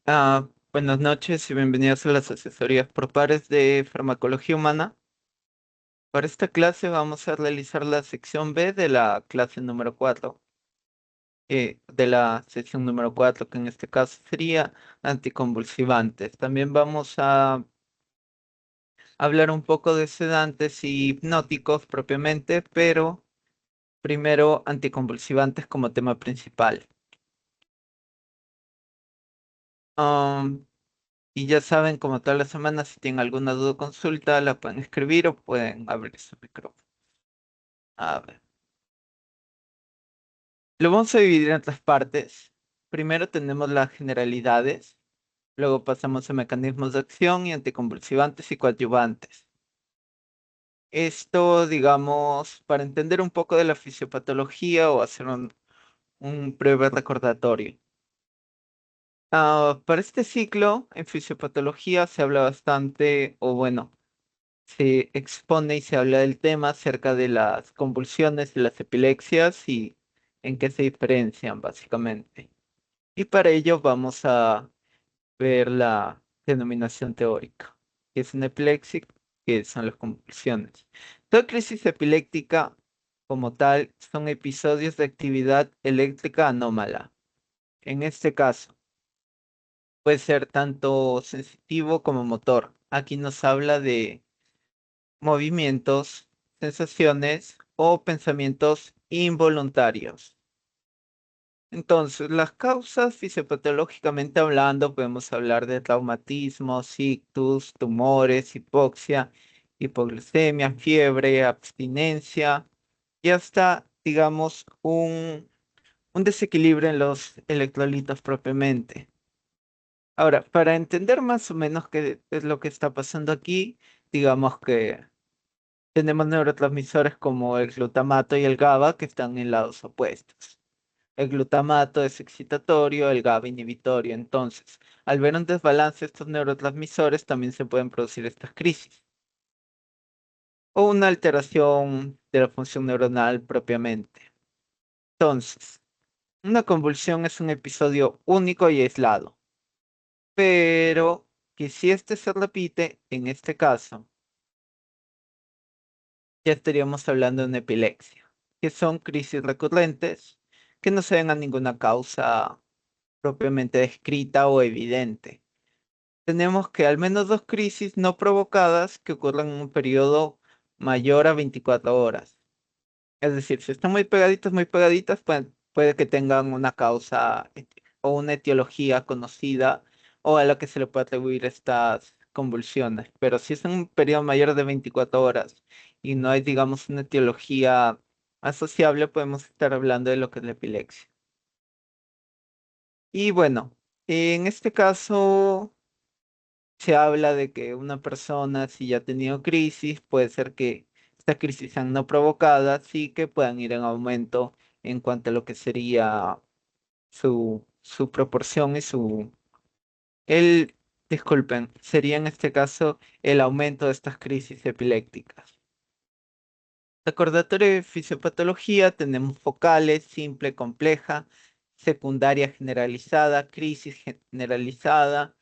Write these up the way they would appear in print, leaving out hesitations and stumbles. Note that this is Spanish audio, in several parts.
Buenas noches y bienvenidos a las asesorías por pares de farmacología humana. Para esta clase vamos a realizar la sección B de la clase número 4, de la sección número 4, que en este caso sería anticonvulsivantes. También vamos a hablar un poco de sedantes y hipnóticos propiamente, pero primero anticonvulsivantes como tema principal. Um, y ya saben, como todas las semanas, si tienen alguna duda o consulta, la pueden escribir o pueden abrir su micrófono. A ver. Lo vamos a dividir en tres partes. Primero tenemos las generalidades, luego pasamos a mecanismos de acción y anticonvulsivantes y coadyuvantes. Esto, digamos, para entender un poco de la fisiopatología o hacer un breve recordatorio. Para este ciclo, en fisiopatología se habla bastante, o bueno, se expone y se habla del tema acerca de las convulsiones y las epilepsias y en qué se diferencian, básicamente. Y para ello vamos a ver la denominación teórica, que es una epilepsia, que son las convulsiones. Toda crisis epiléptica, como tal, son episodios de actividad eléctrica anómala. En este caso, puede ser tanto sensitivo como motor. Aquí nos habla de movimientos, sensaciones o pensamientos involuntarios. Entonces, las causas fisiopatológicamente hablando, podemos hablar de traumatismos, ictus, tumores, hipoxia, hipoglucemia, fiebre, abstinencia y hasta, digamos, un desequilibrio en los electrolitos propiamente. Ahora, para entender más o menos qué es lo que está pasando aquí, digamos que tenemos neurotransmisores como el glutamato y el GABA que están en lados opuestos. El glutamato es excitatorio, el GABA inhibitorio. Entonces, al ver un desbalance de estos neurotransmisores, también se pueden producir estas crisis o una alteración de la función neuronal propiamente. Entonces, una convulsión es un episodio único y aislado, pero que si este se repite, en este caso, ya estaríamos hablando de una epilepsia, que son crisis recurrentes que no se ven a ninguna causa propiamente descrita o evidente. Tenemos que al menos dos crisis no provocadas que ocurran en un periodo mayor a 24 horas. Es decir, si están muy pegaditas, puede que tengan una causa o una etiología conocida o a la que se le puede atribuir estas convulsiones. Pero si es en un periodo mayor de 24 horas y no hay, digamos, una etiología asociable, podemos estar hablando de lo que es la epilepsia. Y bueno, en este caso se habla de que una persona, si ya ha tenido crisis, puede ser que esta crisis sean no provocadas y que puedan ir en aumento en cuanto a lo que sería su proporción y el, disculpen, sería en este caso el aumento de estas crisis epilépticas. Recordatorio de fisiopatología, tenemos focales, simple, compleja, secundaria generalizada, crisis generalizada,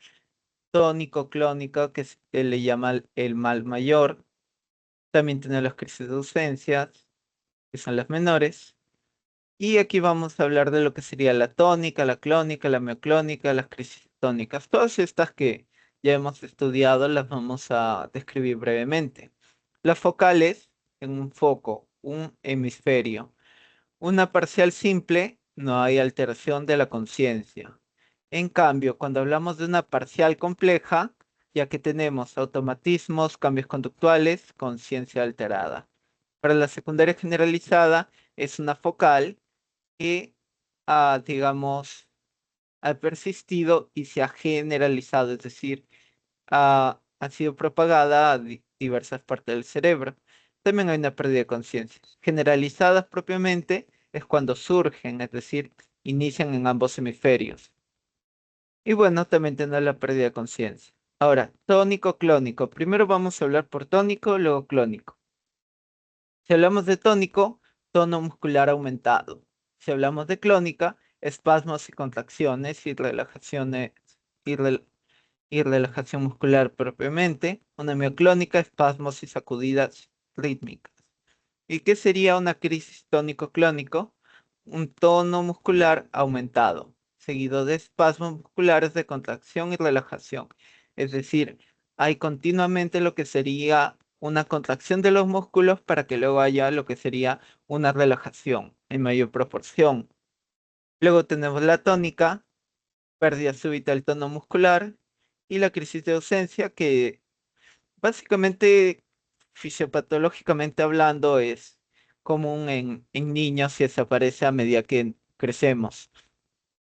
tónico, clónico, que le llama el mal mayor. También tenemos las crisis de ausencias, que son las menores. Y aquí vamos a hablar de lo que sería la tónica, la clónica, la mioclónica, las crisis tónicas. Todas estas que ya hemos estudiado las vamos a describir brevemente. Las focales, en un foco, un hemisferio. Una parcial simple, no hay alteración de la conciencia. En cambio, cuando hablamos de una parcial compleja, ya que tenemos automatismos, cambios conductuales, conciencia alterada. Para la secundaria generalizada es una focal que, digamos, ha persistido y se ha generalizado, es decir, ha sido propagada a diversas partes del cerebro. También hay una pérdida de conciencia. Generalizadas propiamente es cuando surgen, es decir, inician en ambos hemisferios. Y bueno, también tener la pérdida de conciencia. Ahora, tónico, clónico. Primero vamos a hablar por tónico, luego clónico. Si hablamos de tónico, tono muscular aumentado. Si hablamos de clónica, espasmos y contracciones y relajaciones y relajación muscular propiamente. Una mioclónica, espasmos y sacudidas rítmicas. ¿Y qué sería una crisis tónico-clónico? Un tono muscular aumentado, seguido de espasmos musculares de contracción y relajación. Es decir, hay continuamente lo que sería una contracción de los músculos para que luego haya lo que sería una relajación en mayor proporción. Luego tenemos la tónica, pérdida súbita del tono muscular, y la crisis de ausencia, que básicamente, fisiopatológicamente hablando, es común en niños y desaparece a medida que crecemos,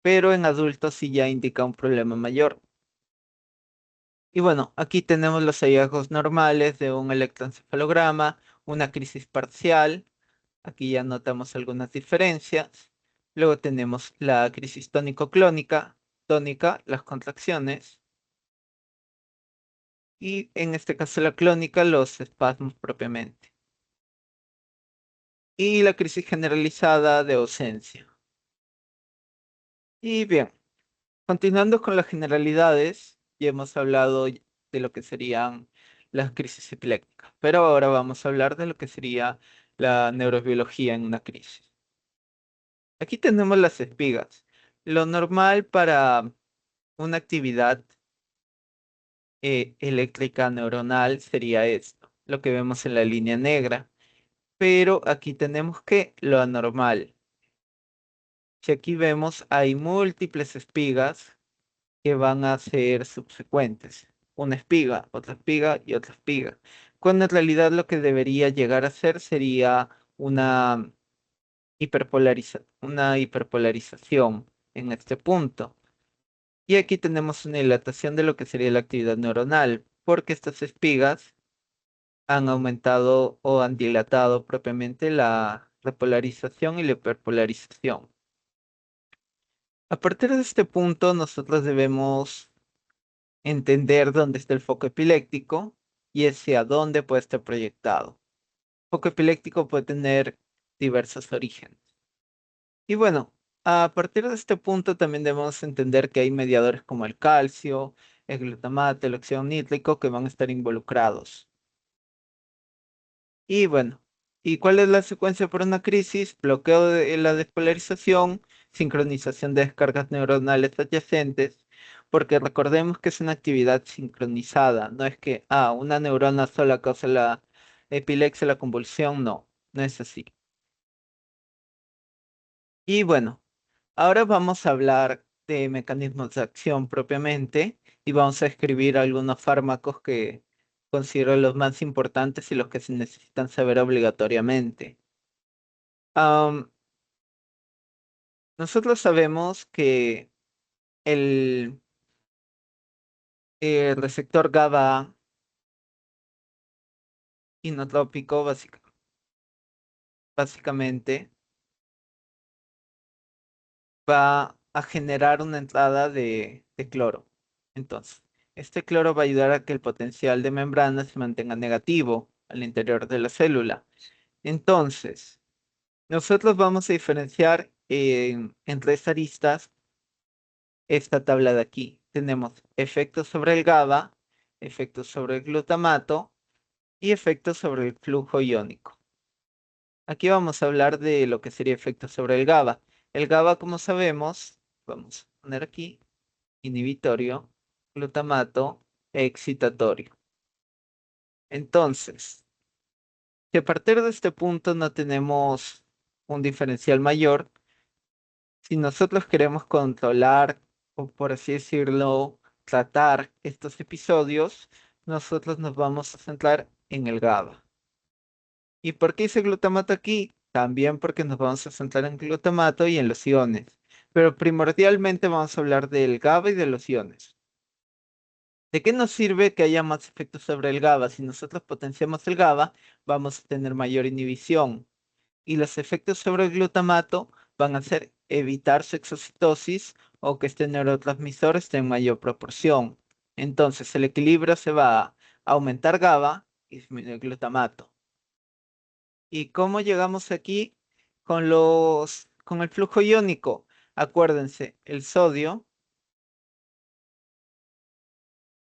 pero en adultos sí ya indica un problema mayor. Y bueno, aquí tenemos los hallazgos normales de un electroencefalograma, una crisis parcial, aquí ya notamos algunas diferencias. Luego tenemos la crisis tónico-clónica, tónica, las contracciones, y en este caso la clónica, los espasmos propiamente. Y la crisis generalizada de ausencia. Y bien, continuando con las generalidades, ya hemos hablado de lo que serían las crisis epilépticas, pero ahora vamos a hablar de lo que sería la neurobiología en una crisis. Aquí tenemos las espigas. Lo normal para una actividad eléctrica neuronal sería esto, lo que vemos en la línea negra, pero aquí tenemos que lo anormal. Si aquí vemos, hay múltiples espigas que van a ser subsecuentes. Una espiga, otra espiga y otra espiga. Cuando en realidad lo que debería llegar a ser sería una una hiperpolarización en este punto. Y aquí tenemos una dilatación de lo que sería la actividad neuronal, porque estas espigas han aumentado o han dilatado propiamente la repolarización y la hiperpolarización. A partir de este punto, nosotros debemos entender dónde está el foco epiléptico y hacia dónde puede estar proyectado. El foco epiléptico puede tener diversos orígenes. Y bueno, a partir de este punto también debemos entender que hay mediadores como el calcio, el glutamato, el óxido nítrico que van a estar involucrados. Y bueno, ¿y cuál es la secuencia por una crisis? Bloqueo de la despolarización, sincronización de descargas neuronales adyacentes, porque recordemos que es una actividad sincronizada, no es que una neurona sola causa la epilepsia, la convulsión, no, no es así. Y bueno, ahora vamos a hablar de mecanismos de acción propiamente y vamos a escribir algunos fármacos que considero los más importantes y los que se necesitan saber obligatoriamente. Am, Nosotros sabemos que el, el receptor GABA inotrópico básicamente va a generar una entrada de cloro. Entonces, este cloro va a ayudar a que el potencial de membrana se mantenga negativo al interior de la célula. Entonces, nosotros vamos a diferenciar en tres aristas esta tabla de aquí. Tenemos efectos sobre el GABA, efectos sobre el glutamato y efectos sobre el flujo iónico. Aquí vamos a hablar de lo que sería efectos sobre el GABA. El GABA, como sabemos, vamos a poner aquí, inhibitorio, glutamato, excitatorio. Entonces, si a partir de este punto no tenemos un diferencial mayor, si nosotros queremos controlar, o por así decirlo, tratar estos episodios, nosotros nos vamos a centrar en el GABA. ¿Y por qué hice glutamato aquí? También porque nos vamos a centrar en glutamato y en los iones. Pero primordialmente vamos a hablar del GABA y de los iones. ¿De qué nos sirve que haya más efectos sobre el GABA? Si nosotros potenciamos el GABA, vamos a tener mayor inhibición. Y los efectos sobre el glutamato van a ser evitar su exocitosis o que este neurotransmisor esté en mayor proporción. Entonces el equilibrio se va a aumentar GABA y disminuir glutamato. ¿Y cómo llegamos aquí con el flujo iónico? Acuérdense, el sodio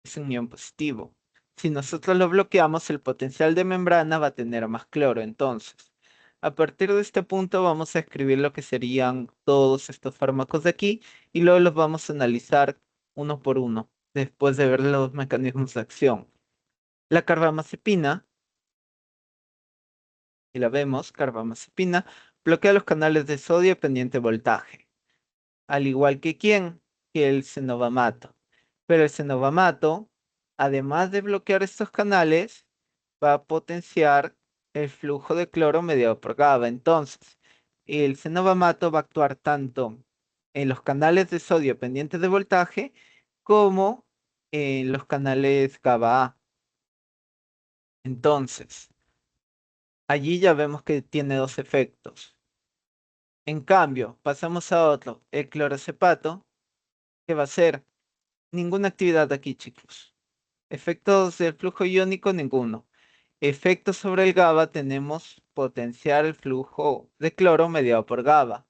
es un ion positivo. Si nosotros lo bloqueamos, el potencial de membrana va a tener más cloro. Entonces, a partir de este punto vamos a escribir lo que serían todos estos fármacos de aquí y luego los vamos a analizar uno por uno, después de ver los mecanismos de acción. La carbamazepina, y la vemos, carbamazepina, bloquea los canales de sodio pendiente voltaje, al igual que quién, que el cenobamato. Pero el cenobamato, además de bloquear estos canales, va a potenciar el flujo de cloro mediado por GABA. Entonces, el cenobamato va a actuar tanto en los canales de sodio pendientes de voltaje como en los canales GABA-A. Entonces, allí ya vemos que tiene dos efectos. En cambio, pasamos a otro, el clorocepato, que va a ser ninguna actividad aquí, chicos. Efectos del flujo iónico, ninguno. Efectos sobre el GABA, tenemos potenciar el flujo de cloro mediado por GABA.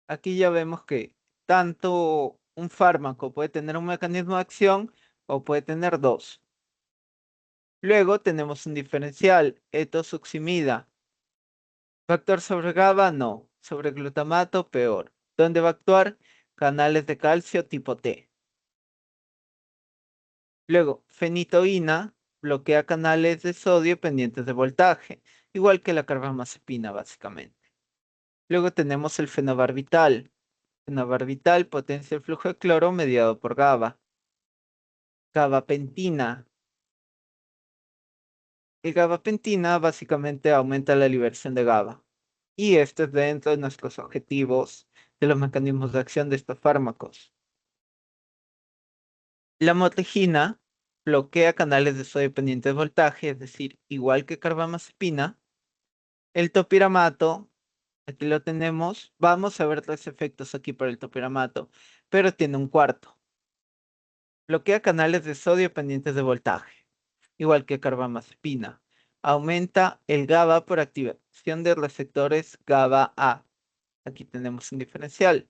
Aquí ya vemos que tanto un fármaco puede tener un mecanismo de acción o puede tener dos. Luego tenemos un diferencial, etosuximida. ¿Va a actuar sobre GABA? No. Sobre glutamato, peor. ¿Dónde va a actuar? Canales de calcio tipo T. Luego, fenitoína bloquea canales de sodio pendientes de voltaje, igual que la carbamazepina, básicamente. Luego tenemos el fenobarbital. Fenobarbital potencia el flujo de cloro mediado por GABA. Gabapentina. El gabapentina básicamente aumenta la liberación de GABA. Y esto es dentro de nuestros objetivos de los mecanismos de acción de estos fármacos. La motejina bloquea canales de sodio pendientes de voltaje, es decir, igual que carbamazepina. El topiramato, aquí lo tenemos. Vamos a ver tres efectos aquí para el topiramato, pero tiene un cuarto. Bloquea canales de sodio pendientes de voltaje, igual que carbamazepina. Aumenta el GABA por activación de receptores GABA-A. Aquí tenemos un diferencial.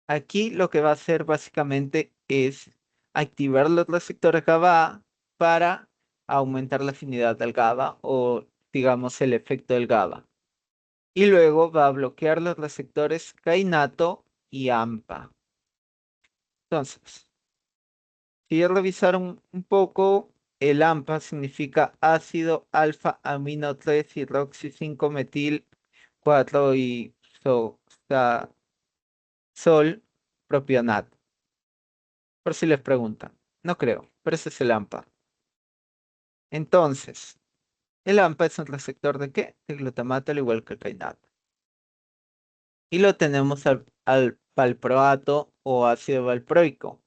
Aquí lo que va a hacer básicamente es activar los receptores GABA para aumentar la afinidad del GABA o digamos el efecto del GABA. Y luego va a bloquear los receptores kainato y AMPA. Entonces, si ya revisaron un poco, el AMPA significa ácido alfa amino 3 hidroxi 5 metil 4 y sol propionato. Por si les preguntan. No creo, pero ese es el AMPA. Entonces, el AMPA es un receptor de qué? De glutamato al igual que el kainato. Y lo tenemos al valproato o ácido valproico.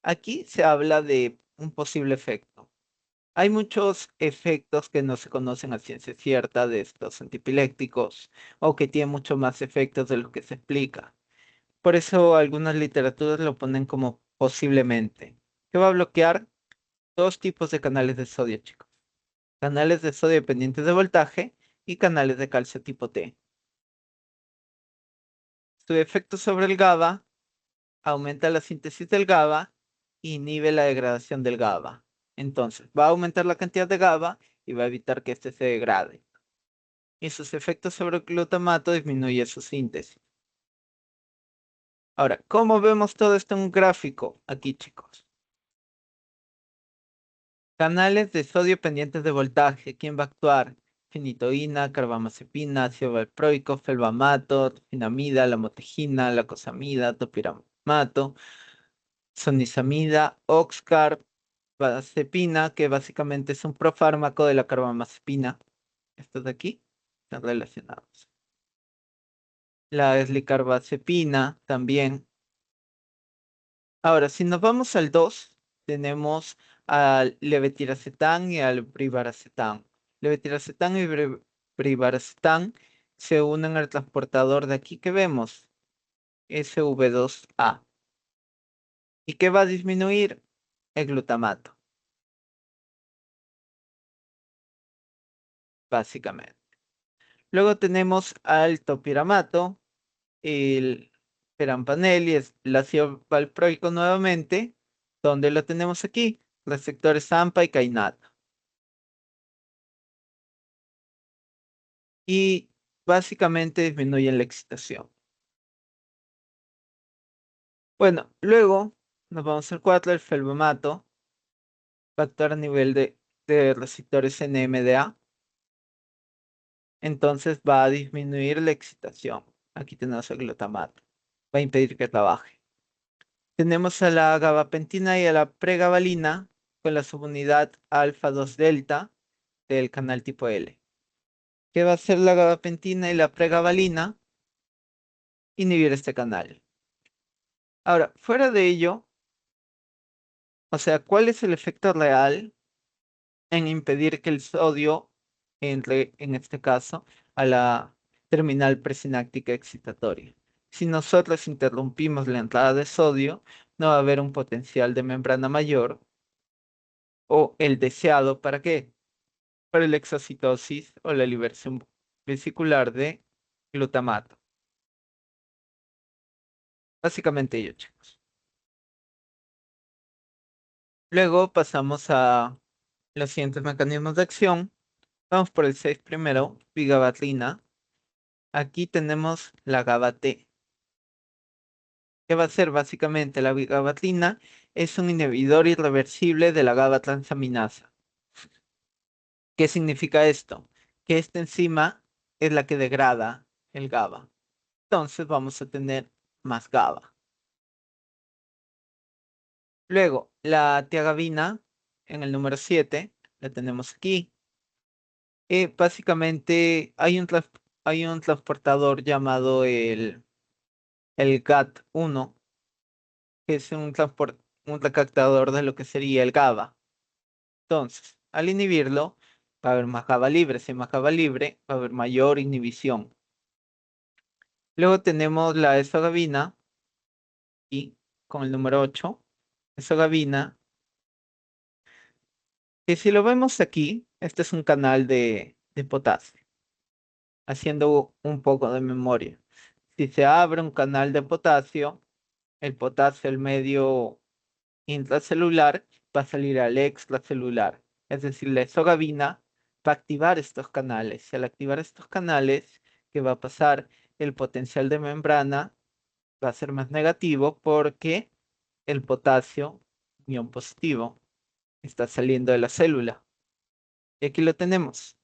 Aquí se habla de un posible efecto. Hay muchos efectos que no se conocen a ciencia cierta de estos antipilépticos o que tienen mucho más efectos de lo que se explica. Por eso algunas literaturas lo ponen como posiblemente. Que va a bloquear dos tipos de canales de sodio, chicos. Canales de sodio dependientes de voltaje y canales de calcio tipo T. Su efecto sobre el GABA aumenta la síntesis del GABA e inhibe la degradación del GABA. Entonces, va a aumentar la cantidad de GABA y va a evitar que éste se degrade. Y sus efectos sobre el glutamato disminuye su síntesis. Ahora, ¿cómo vemos todo esto en un gráfico? Aquí, chicos. Canales de sodio pendientes de voltaje. ¿Quién va a actuar? Fenitoína, carbamazepina, ácido valproico, felbamato, finamida, la motejina, la cosamida, topiramato, sonizamida, oxcar, Vazepina, que básicamente es un profármaco de la carbamazepina. Estos de aquí están relacionados. La eslicarbazepina también. Ahora, si nos vamos al 2, tenemos al levetiracetam y al brivaracetam. Levetiracetam y brivaracetam se unen al transportador de aquí que vemos, SV2A. ¿Y qué va a disminuir? El glutamato, básicamente. Luego tenemos al topiramato, el perampanel y el ácido valproico nuevamente, ¿Dónde lo tenemos aquí? Receptores AMPA y kainato. Y básicamente disminuyen la excitación. Bueno, luego nos vamos al 4, el felbamato, va a actuar a nivel de receptores NMDA, entonces va a disminuir la excitación. Aquí tenemos el glutamato, va a impedir que trabaje. Tenemos a la gabapentina y a la pregabalina con la subunidad alfa 2 delta del canal tipo L. ¿Qué va a hacer la gabapentina y la pregabalina? Inhibir este canal. Ahora, fuera de ello, o sea, ¿cuál es el efecto real en impedir que el sodio entre, en este caso, a la terminal presináptica excitatoria? Si nosotros interrumpimos la entrada de sodio, no va a haber un potencial de membrana mayor o el deseado, ¿para qué? Para la exocitosis o la liberación vesicular de glutamato. Básicamente ello, chicos. Luego pasamos a los siguientes mecanismos de acción. Vamos por el 6 primero, vigabatrina. Aquí tenemos la GABA-T. ¿Qué va a hacer básicamente la vigabatrina? Es un inhibidor irreversible de la GABA transaminasa. ¿Qué significa esto? Que esta enzima es la que degrada el GABA. Entonces vamos a tener más GABA. Luego, la tiagabina en el número 7, la tenemos aquí. Básicamente hay un transportador llamado el GAT1, que es un recaptador de lo que sería el GABA. Entonces, al inhibirlo, va a haber más GABA libre. Si hay más GABA libre, va a haber mayor inhibición. Luego tenemos la ezogabina y con el número 8, ezogabina, que si lo vemos aquí, este es un canal de potasio, haciendo un poco de memoria. Si se abre un canal de potasio, el potasio, el medio intracelular, va a salir al extracelular. Es decir, la ezogabina va a activar estos canales. Y al activar estos canales, ¿qué va a pasar? El potencial de membrana va a ser más negativo porque el potasio, ion positivo, está saliendo de la célula. Y aquí lo tenemos.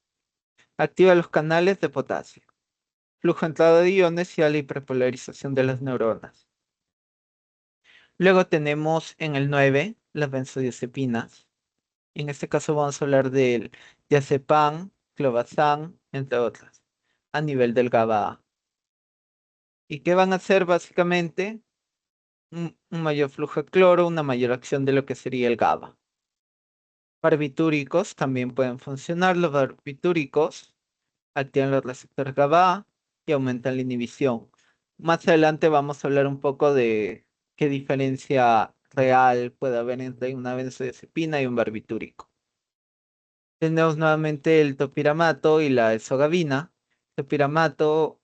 Activa los canales de potasio. Flujo entrada de iones y a la hiperpolarización de las neuronas. Luego tenemos en el 9 las benzodiazepinas. En este caso vamos a hablar del diazepam, clobazam, entre otras, a nivel del GABA. ¿Y qué van a hacer básicamente? Un mayor flujo de cloro, una mayor acción de lo que sería el GABA. Barbitúricos también pueden funcionar. Los barbitúricos activan los receptores GABA y aumentan la inhibición. Más adelante vamos a hablar un poco de qué diferencia real puede haber entre una benzodiazepina y un barbitúrico. Tenemos nuevamente el topiramato y la ezogabina. Topiramato,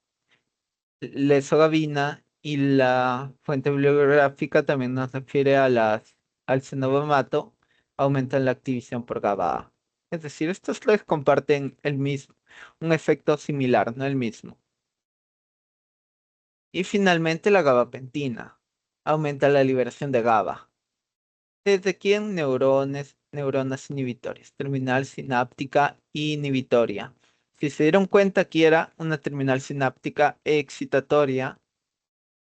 la ezogabina y la fuente bibliográfica también nos refiere a al cenobamato, aumentan la activación por GABA. Es decir, estos tres comparten el mismo, un efecto similar, no el mismo. Y finalmente la gabapentina, aumenta la liberación de GABA. ¿Desde quién? Neuronas inhibitorias, terminal sináptica inhibitoria. Si se dieron cuenta, aquí era una terminal sináptica excitatoria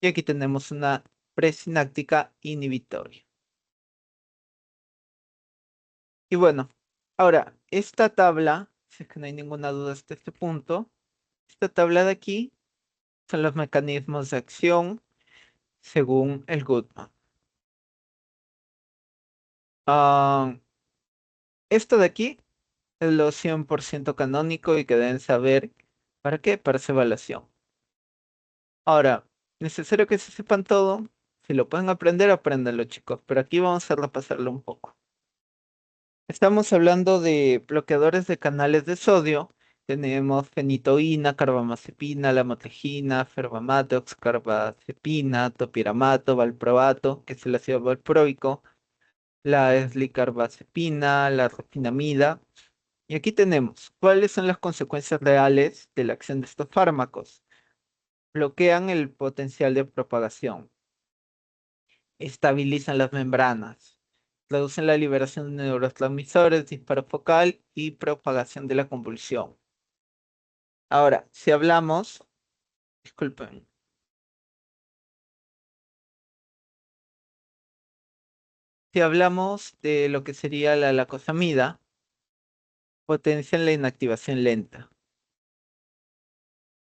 y aquí tenemos una presináptica inhibitoria. Y bueno, ahora, esta tabla, si es que no hay ninguna duda hasta este punto, esta tabla de aquí son los mecanismos de acción según el Goodman. Ah, esto de aquí es lo 100% canónico y que deben saber para qué, para su evaluación. Ahora, necesario que se sepan todo. Si lo pueden aprender, apréndanlo, chicos. Pero aquí vamos a repasarlo un poco. Estamos hablando de bloqueadores de canales de sodio. Tenemos fenitoína, carbamazepina, lamotrigina, ferbamatox, carbazepina, topiramato, valproato, que es el ácido valproico, la eslicarbazepina, la refinamida. Y aquí tenemos, ¿cuáles son las consecuencias reales de la acción de estos fármacos? Bloquean el potencial de propagación, estabilizan las membranas, reducen la liberación de neurotransmisores, disparo focal y propagación de la convulsión. Ahora, si hablamos, disculpen, si hablamos de lo que sería la lacosamida, potencian la inactivación lenta,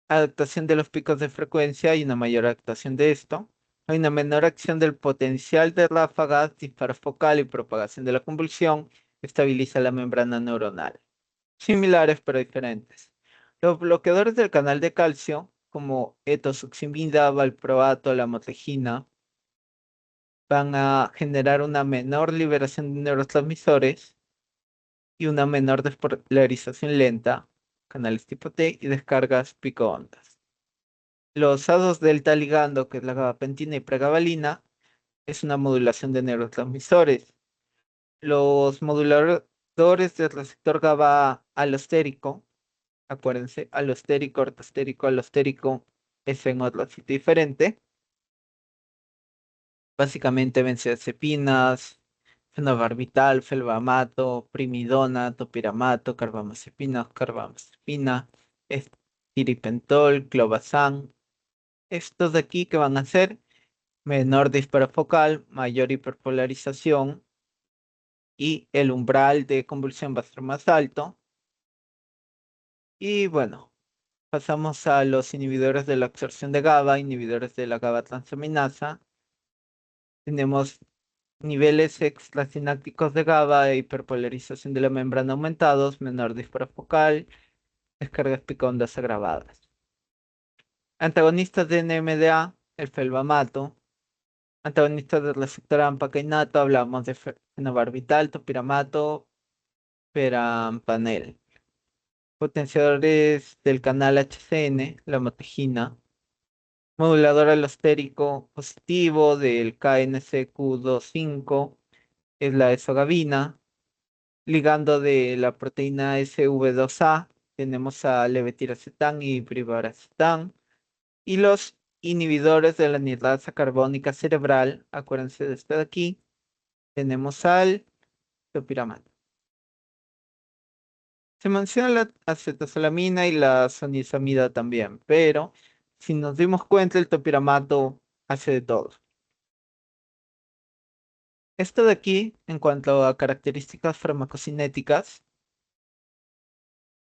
adaptación de los picos de frecuencia y una mayor adaptación de esto. Hay una menor acción del potencial de ráfagas, disparo focal y propagación de la convulsión, estabiliza la membrana neuronal. Similares pero diferentes. Los bloqueadores del canal de calcio, como etosuximida, valproato, lamotrigina, van a generar una menor liberación de neurotransmisores y una menor despolarización lenta, canales tipo T y descargas picoondas. Los hados delta ligando, que es la gabapentina y pregabalina, es una modulación de neurotransmisores. Los moduladores del receptor GABA alostérico, acuérdense, alostérico, ortostérico, alostérico, es en otro sitio diferente. Básicamente benzodiazepinas, fenobarbital, felbamato, primidona, topiramato, carbamazepina, estiripentol, clobazam. Estos de aquí que van a hacer menor disparo focal, mayor hiperpolarización y el umbral de convulsión va a ser más alto. Y bueno, pasamos a los inhibidores de la absorción de GABA, inhibidores de la GABA transaminasa. Tenemos niveles extrasinápticos de GABA e hiperpolarización de la membrana aumentados, menor disparo focal, descargas picondas agravadas. Antagonistas de NMDA, el felbamato. Antagonistas del receptor AMPA cainato, hablamos de fenobarbital, topiramato, perampanel. Potenciadores del canal HCN, la motegina. Modulador alostérico positivo del KNCQ25 es la esogabina. Ligando de la proteína SV2A, tenemos a levetiracetam y brivaracetam. Y los inhibidores de la anhidrasa carbónica cerebral, acuérdense de este de aquí, tenemos al topiramato. Se menciona la acetazolamina y la sonisamida también, pero si nos dimos cuenta, el topiramato hace de todo. Esto de aquí, en cuanto a características farmacocinéticas,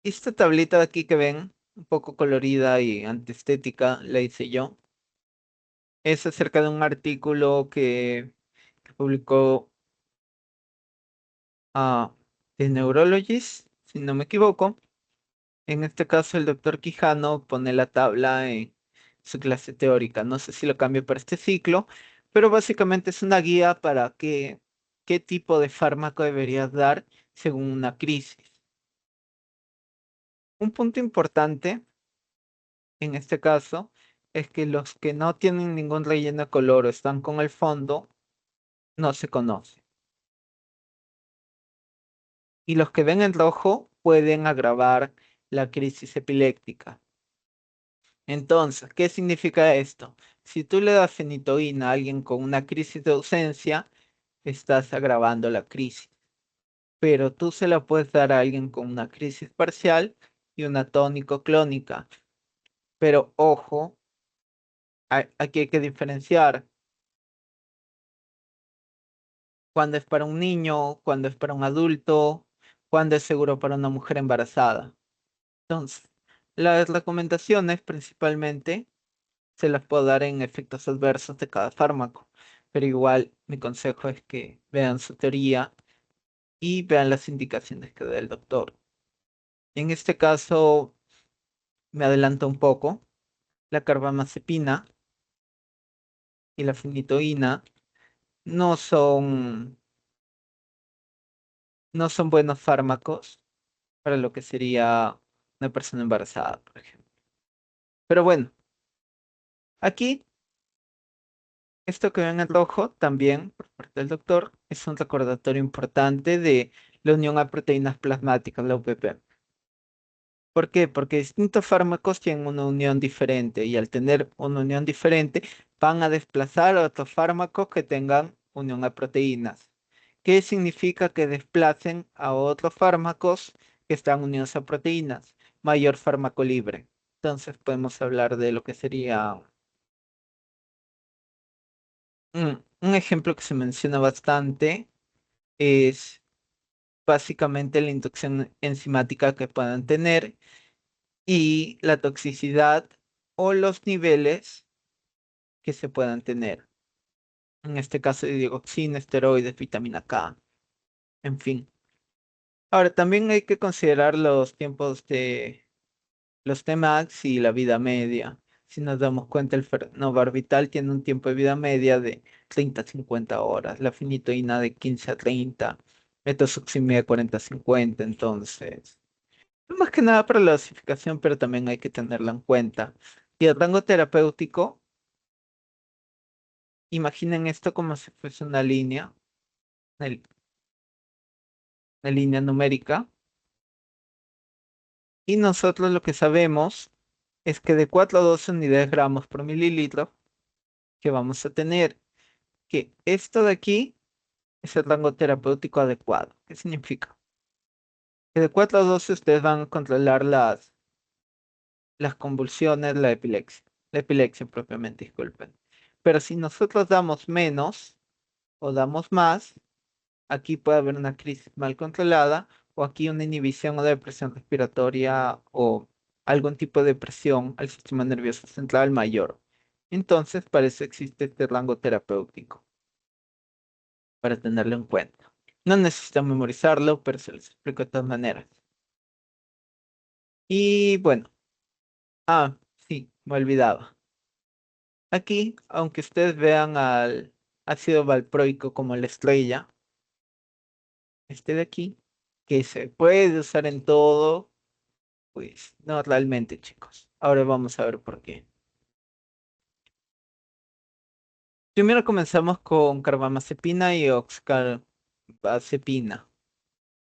esta tablita de aquí que ven, un poco colorida y antiestética, la hice yo. Es acerca de un artículo que publicó The Neurologist, si no me equivoco. En este caso, el doctor Quijano pone la tabla en su clase teórica. No sé si lo cambio para este ciclo, pero básicamente es una guía para qué tipo de fármaco deberías dar según una crisis. Un punto importante en este caso es que los que no tienen ningún relleno de color o están con el fondo no se conocen. Y los que ven en rojo pueden agravar la crisis epiléptica. Entonces, ¿qué significa esto? Si tú le das fenitoína a alguien con una crisis de ausencia, estás agravando la crisis. Pero tú se la puedes dar a alguien con una crisis parcial y una tónico-clónica. Pero ojo, aquí hay que diferenciar cuándo es para un niño, cuándo es para un adulto, cuándo es seguro para una mujer embarazada. Entonces, las recomendaciones principalmente se las puedo dar en efectos adversos de cada fármaco, pero igual mi consejo es que vean su teoría y vean las indicaciones que da el doctor. En este caso, me adelanto un poco, la carbamazepina y la fenitoína no son, no son buenos fármacos para lo que sería una persona embarazada, por ejemplo. Pero bueno, aquí, esto que ven en rojo, también por parte del doctor, es un recordatorio importante de la unión a proteínas plasmáticas, la UPP. ¿Por qué? Porque distintos fármacos tienen una unión diferente y al tener una unión diferente van a desplazar a otros fármacos que tengan unión a proteínas. ¿Qué significa que desplacen a otros fármacos que están unidos a proteínas? Mayor fármaco libre. Entonces podemos hablar de lo que sería un ejemplo que se menciona bastante es básicamente la inducción enzimática que puedan tener y la toxicidad o los niveles que se puedan tener. En este caso de digoxina, esteroides, vitamina K, en fin. Ahora, también hay que considerar los tiempos de los Tmax y la vida media. Si nos damos cuenta, el fenobarbital tiene un tiempo de vida media de 30 a 50 horas, la finitoína de 15 a 30, metosuximia de 40 a 50, entonces. Más que nada para la dosificación, pero también hay que tenerla en cuenta. Y el rango terapéutico, imaginen esto como si fuese una, una línea numérica. Y nosotros lo que sabemos es que de 4 a 12 unidades gramos por mililitro que vamos a tener, que esto de aquí es el rango terapéutico adecuado. ¿Qué significa? Que de 4 a 12 ustedes van a controlar las convulsiones, la epilepsia propiamente, disculpen. Pero si nosotros damos menos o damos más, aquí puede haber una crisis mal controlada o aquí una inhibición o depresión respiratoria o algún tipo de presión al sistema nervioso central mayor. Entonces, para eso existe este rango terapéutico, para tenerlo en cuenta. No necesitan memorizarlo, pero se los explico de todas maneras. Y bueno, sí, me olvidaba. Aquí, aunque ustedes vean al ácido valproico como la estrella, este de aquí, que se puede usar en todo. Pues no realmente, chicos. Ahora vamos a ver por qué. Primero comenzamos con carbamazepina y oxcarbazepina.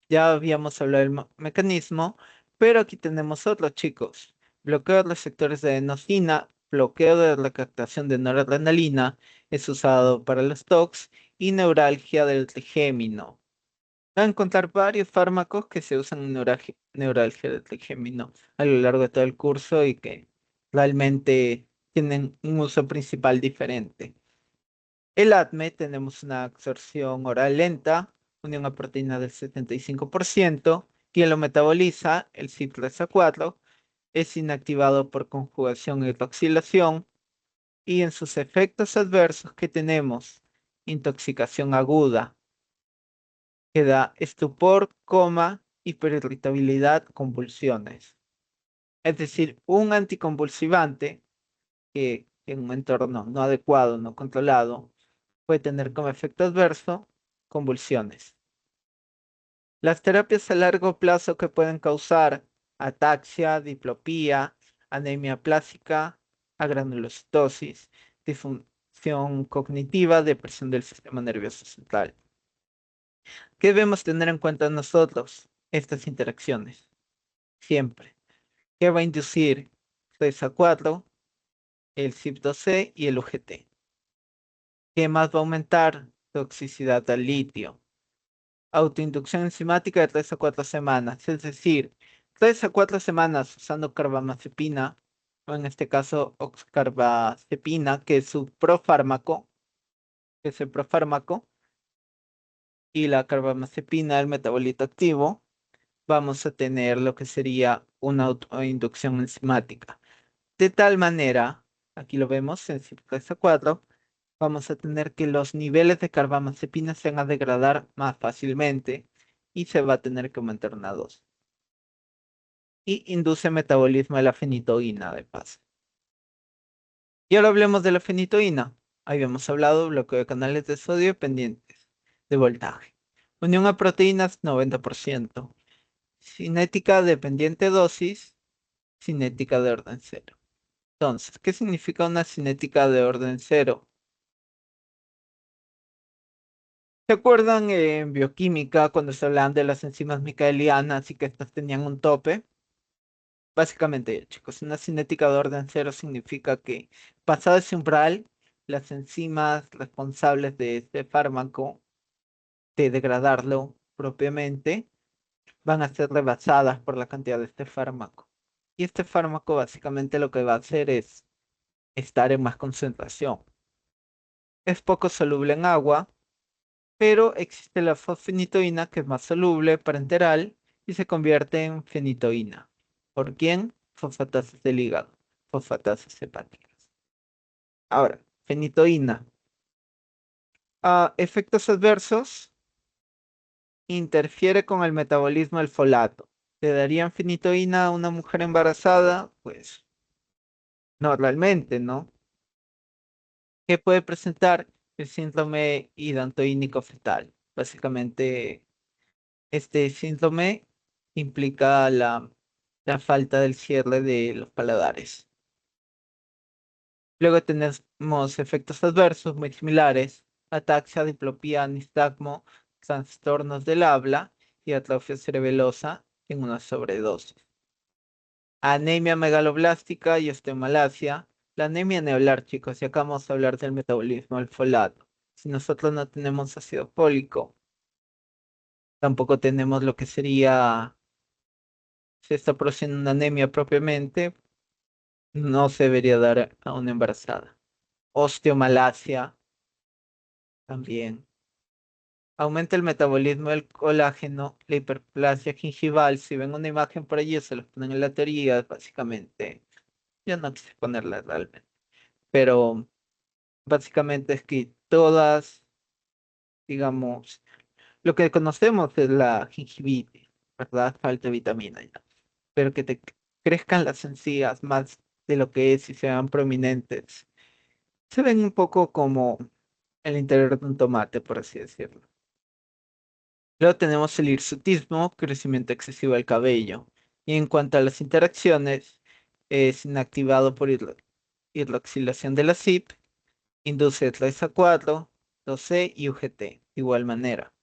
Ya habíamos hablado del mecanismo, pero aquí tenemos otro, chicos. Bloqueo de receptores de adenosina, bloqueo de la captación de noradrenalina, es usado para los TOX y neuralgia del trigémino. Va a encontrar varios fármacos que se usan en neuralgia del trigémino a lo largo de todo el curso y que realmente tienen un uso principal diferente. El ADME tenemos una absorción oral lenta, unión a proteína del 75%, quien lo metaboliza, el CYP3A4, es inactivado por conjugación y hidroxilación y en sus efectos adversos que tenemos intoxicación aguda, que da estupor, coma, hiperirritabilidad, convulsiones. Es decir, un anticonvulsivante que en un entorno no adecuado, no controlado, puede tener como efecto adverso convulsiones. Las terapias a largo plazo que pueden causar ataxia, diplopía, anemia plástica, agranulocitosis, disfunción cognitiva, depresión del sistema nervioso central. ¿Qué debemos tener en cuenta nosotros? Estas interacciones. Siempre. ¿Qué va a inducir 3 a 4, el CYP2C y el UGT? ¿Qué más va a aumentar? Toxicidad al litio. Autoinducción enzimática de 3 a 4 semanas. Es decir, 3 a 4 semanas usando carbamazepina, o en este caso oxcarbazepina, que es su profármaco, que es el profármaco, y la carbamazepina, el metabolito activo, vamos a tener lo que sería una autoinducción enzimática. De tal manera, aquí lo vemos en 5 4, vamos a tener que los niveles de carbamazepina se van a degradar más fácilmente y se va a tener que aumentar una dosis. Y induce metabolismo de la fenitoína de paso. Y ahora hablemos de la fenitoína. Habíamos hablado bloqueo de canales de sodio dependientes de voltaje. Unión a proteínas 90%. Cinética dependiente dosis, cinética de orden cero. Entonces, ¿qué significa una cinética de orden cero? ¿Se acuerdan en bioquímica cuando se hablaban de las enzimas micaelianas y que estas tenían un tope? Básicamente, chicos, una cinética de orden cero significa que pasado ese umbral, las enzimas responsables de este fármaco, de degradarlo propiamente, van a ser rebasadas por la cantidad de este fármaco. Y este fármaco básicamente lo que va a hacer es estar en más concentración. Es poco soluble en agua, pero existe la fosfenitoína que es más soluble parenteral y se convierte en fenitoína. ¿Por quién? Fosfatases del hígado, fosfatases hepáticas. Ahora, fenitoína. Efectos adversos. Interfiere con el metabolismo del folato. ¿Le darían fenitoína a una mujer embarazada? Pues no realmente, ¿no? ¿Qué puede presentar el síndrome hidantoínico fetal? Básicamente, este síndrome implica la falta del cierre de los paladares. Luego tenemos efectos adversos muy similares: ataxia, diplopía, nistagmo, trastornos del habla y atrofia cerebelosa en una sobredosis. Anemia megaloblástica y osteomalacia. La anemia neolar, chicos, y acá vamos a hablar del metabolismo del folato. Si nosotros no tenemos ácido fólico, tampoco tenemos lo que sería, se está produciendo una anemia propiamente, no se debería dar a una embarazada. Osteomalacia también. Aumenta el metabolismo del colágeno, la hiperplasia gingival. Si ven una imagen por allí, se los ponen en la teoría, básicamente. Yo no quise ponerla realmente, pero básicamente es que todas, digamos, lo que conocemos es la gingivitis, ¿verdad? Falta de vitamina ya. Pero que te crezcan las encías más de lo que es y sean prominentes. Se ven un poco como el interior de un tomate, por así decirlo. Luego tenemos el hirsutismo, crecimiento excesivo del cabello. Y en cuanto a las interacciones, es inactivado por hidroxilación de la CYP, induce 3A4, 2C y UGT, de igual manera.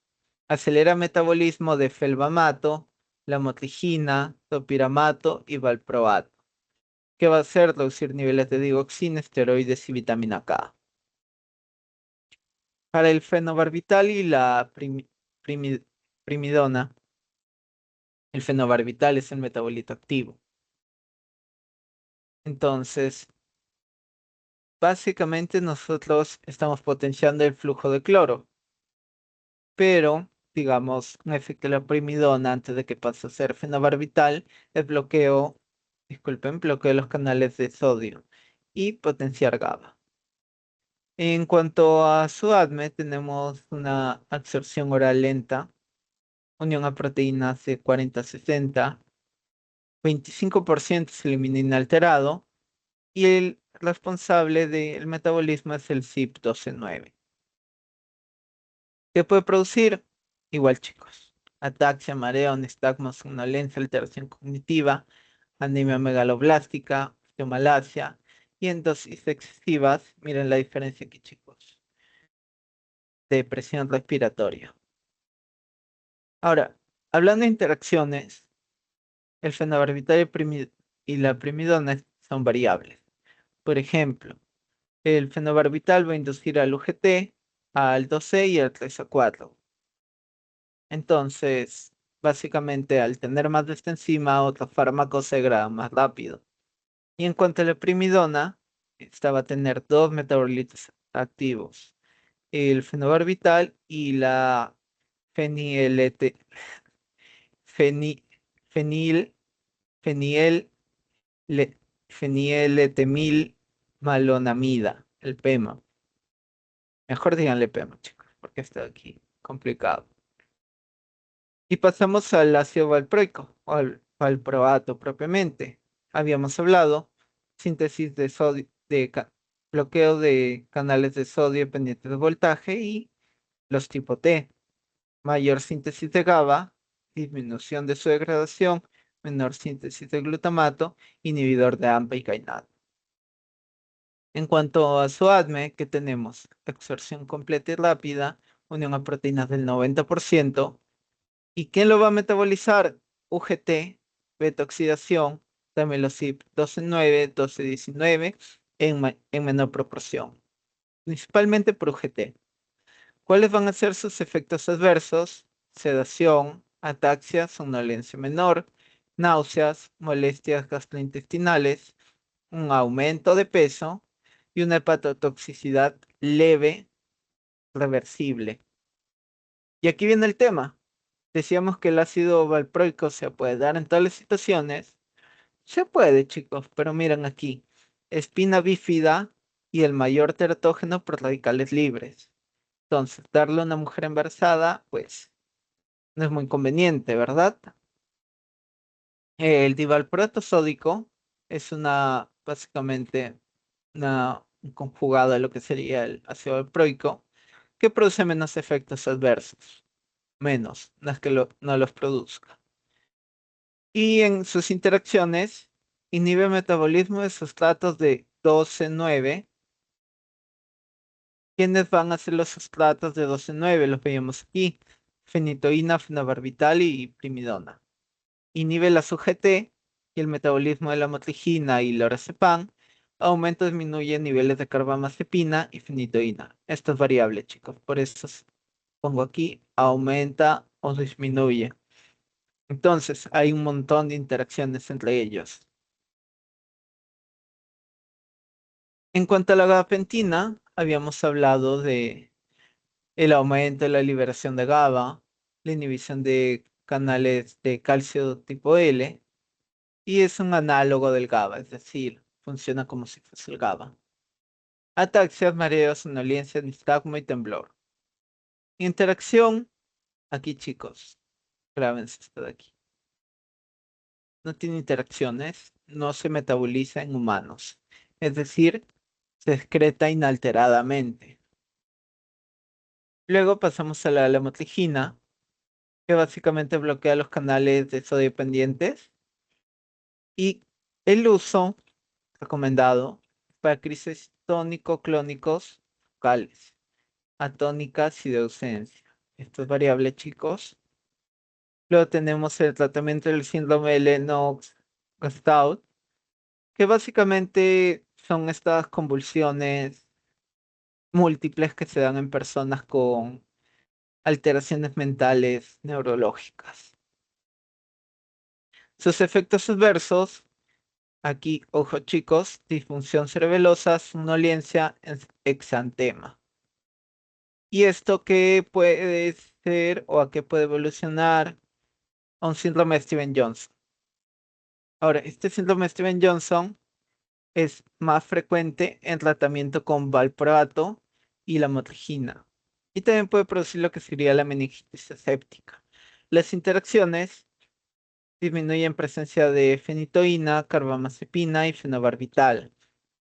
Acelera metabolismo de felbamato, lamotrigina, topiramato y valproato. ¿Qué va a hacer? Reducir niveles de digoxina, esteroides y vitamina K. Para el fenobarbital y la primi- primidona, el fenobarbital es el metabolito activo. Entonces, básicamente nosotros estamos potenciando el flujo de cloro, pero, digamos, un efecto de la primidona antes de que pase a ser fenobarbital es bloqueo de los canales de sodio y potenciar GABA. En cuanto a su ADME, tenemos una absorción oral lenta, unión a proteínas de 40-60, 25% se elimina inalterado y el responsable del metabolismo es el CYP12-9. ¿Qué puede producir? Igual, chicos. Ataxia, mareo, nistagmo, somnolencia, alteración cognitiva, anemia megaloblástica, osteomalacia y en dosis excesivas, miren la diferencia aquí, chicos, depresión respiratoria. Ahora, hablando de interacciones, el fenobarbital y la primidona son variables. Por ejemplo, el fenobarbital va a inducir al UGT, al 2C y al 3A4. Entonces, básicamente, al tener más de esta enzima, otros fármacos se degradan más rápido. Y en cuanto a la primidona, esta va a tener dos metabolitos activos: el fenobarbital y la fenilete, feni- fenil, feniel, le- feniletemil malonamida, el PEMA. Mejor díganle PEMA, chicos, porque está aquí complicado. Y pasamos al ácido valproico, o al valproato propiamente. Habíamos hablado, síntesis de sodio, bloqueo de canales de sodio dependientes de voltaje y los tipo T. Mayor síntesis de GABA, disminución de su degradación, menor síntesis de glutamato, inhibidor de AMPA y kainato. En cuanto a su ADME, ¿qué tenemos? Absorción completa y rápida, unión a proteínas del 90%. ¿Y quién lo va a metabolizar? UGT, beta oxidación, tamilosip 12,9, 12,19 en menor proporción, principalmente por UGT. ¿Cuáles van a ser sus efectos adversos? Sedación, ataxia, somnolencia menor, náuseas, molestias gastrointestinales, un aumento de peso y una hepatotoxicidad leve reversible. Y aquí viene el tema. Decíamos que el ácido valproico se puede dar en tales situaciones. Se puede, chicos, pero miren aquí. Espina bífida y el mayor teratógeno por radicales libres. Entonces, darle a una mujer embarazada, pues, no es muy conveniente, ¿verdad? El divalproato sódico es básicamente, un conjugado de lo que sería el ácido valproico, que produce menos efectos adversos. Menos, no es que no los produzca. Y en sus interacciones, inhibe el metabolismo de sustratos de 12,9. ¿Quiénes van a ser los sustratos de 12,9? Los veíamos aquí. Fenitoína, fenobarbital y primidona. Inhibe la UGT y el metabolismo de la motrigina y lorazepam. Aumenta o disminuye niveles de carbamazepina y fenitoína. Esto es variable, chicos. Por eso pongo aquí, aumenta o disminuye. Entonces, hay un montón de interacciones entre ellos. En cuanto a la gabapentina, habíamos hablado de el aumento de la liberación de GABA, la inhibición de canales de calcio tipo L, y es un análogo del GABA, es decir, funciona como si fuese el GABA. Ataxias, mareos, somnolencia, nistagmo y temblor. Interacción, aquí chicos, grábense esto de aquí. No tiene interacciones, no se metaboliza en humanos, es decir, se excreta inalteradamente. Luego pasamos a la lamotrigina, que básicamente bloquea los canales de sodio dependientes y el uso recomendado para crisis tónico-clónicos focales, atónicas y de ausencia. Esto es variable, chicos. Luego tenemos el tratamiento del síndrome de Lennox-Gastaut, que básicamente son estas convulsiones múltiples que se dan en personas con alteraciones mentales neurológicas. Sus efectos adversos, aquí, ojo chicos, disfunción cerebelosa, somnolencia, exantema. ¿Y esto qué puede ser o a qué puede evolucionar? A un síndrome de Steven-Johnson. Ahora, este síndrome de Steven-Johnson es más frecuente en tratamiento con valproato y la motrigina. Y también puede producir lo que sería la meningitis aséptica. Las interacciones disminuyen presencia de fenitoína, carbamazepina y fenobarbital.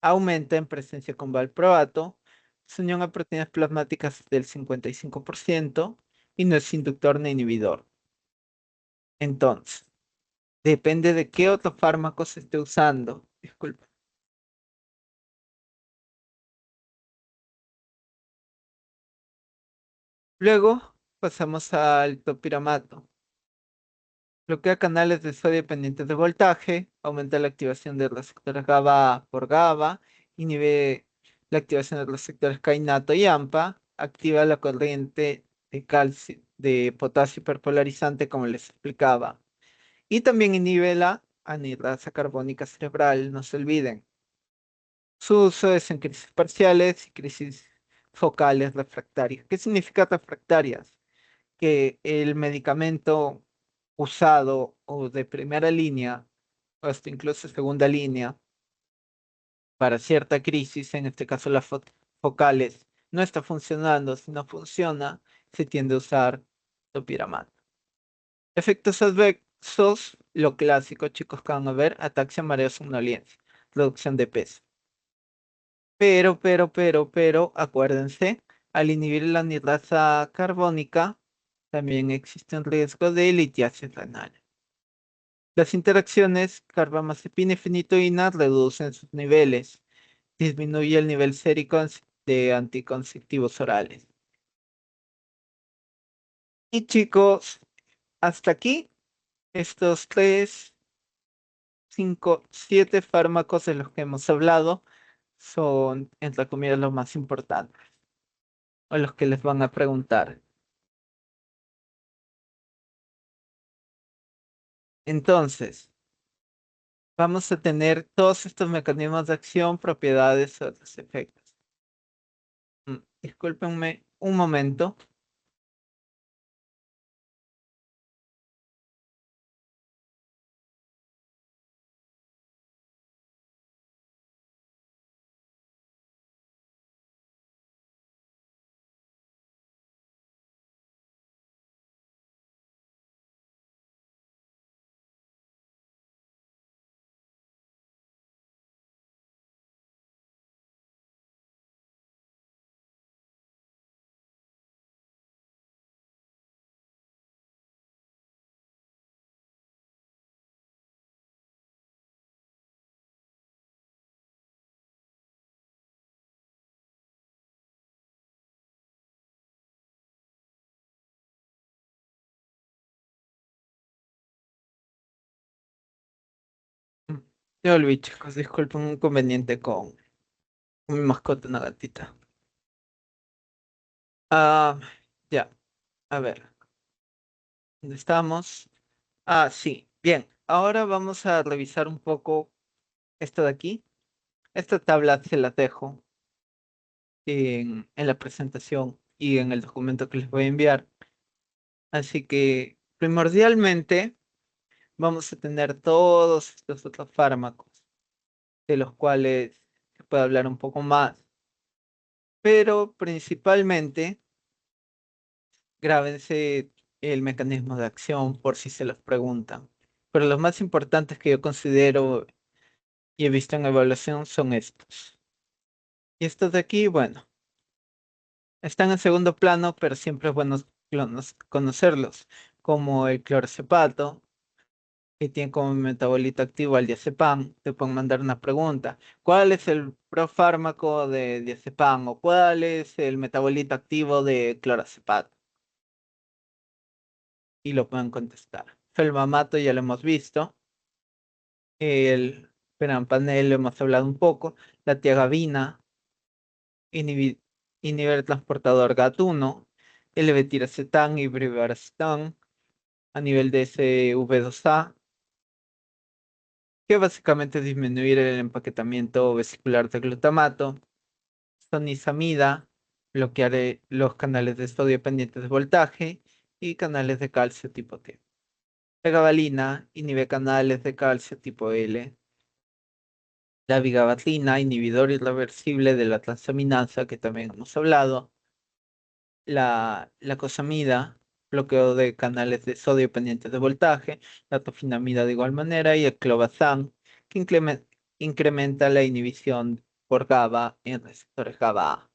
Aumenta en presencia con valproato. Su unión a proteínas plasmáticas del 55% y no es inductor ni inhibidor. Entonces, depende de qué otro fármaco se esté usando. Disculpa. Luego pasamos al topiramato. Bloquea canales de sodio dependientes de voltaje, aumenta la activación de receptores GABA por GABA, inhibe la activación de receptores kainato y AMPA, activa la corriente de calcio, de potasio hiperpolarizante, como les explicaba, y también inhibe la anhidrasa carbónica cerebral, no se olviden. Su uso es en crisis parciales y crisis focales refractarias. ¿Qué significa refractarias? Que el medicamento usado o de primera línea, o hasta incluso segunda línea, para cierta crisis, en este caso las focales, no está funcionando. Si no funciona, se tiende a usar topiramato. Efectos adversos, lo clásico, chicos, que van a ver, ataxia, mareo, somnolencia, reducción de peso. Pero, acuérdense, al inhibir la anhidrasa carbónica, también existe un riesgo de litiasis renal. Las interacciones carbamazepina y fenitoína reducen sus niveles, disminuye el nivel sérico de anticonceptivos orales. Y chicos, hasta aquí, estos 3, 5, 7 fármacos de los que hemos hablado son, entre comillas, los más importantes, o los que les van a preguntar. Entonces, vamos a tener todos estos mecanismos de acción, propiedades, otros efectos. Discúlpenme un momento. Mm, Ya volví, chicos. Disculpen un inconveniente con mi mascota, una gatita. Ah, ya, a ver, ¿dónde estamos? Ah, sí, bien. Ahora vamos a revisar un poco esto de aquí. Esta tabla se la dejo en la presentación y en el documento que les voy a enviar. Así que primordialmente vamos a tener todos estos otros fármacos, de los cuales se puede hablar un poco más, pero principalmente grábense el mecanismo de acción por si se los preguntan. Pero los más importantes que yo considero y he visto en evaluación son estos. Y estos de aquí, bueno, están en segundo plano, pero siempre es bueno conocerlos, como el clorcepato, que tiene como metabolito activo al diazepam. Te pueden mandar una pregunta: ¿cuál es el profármaco de diazepam? O ¿cuál es el metabolito activo de clorcepato? Y lo pueden contestar. Felmamato ya lo hemos visto. El perampanel lo hemos hablado un poco. La tiagabina inhibi- inhibe el transportador GAT1. El levetiracetam y brivaracetam a nivel de SV2A, que básicamente es disminuir el empaquetamiento vesicular de glutamato. Sonizamida, bloquear los canales de sodio pendientes de voltaje y canales de calcio tipo T. Pregabalina inhibe canales de calcio tipo L. La vigabatrina, inhibidor irreversible de la transaminasa, que también hemos hablado. La cosamida, bloqueo de canales de sodio pendientes de voltaje. La tofinamida de igual manera. Y el clobazam, que incrementa la inhibición por GABA en receptores GABA.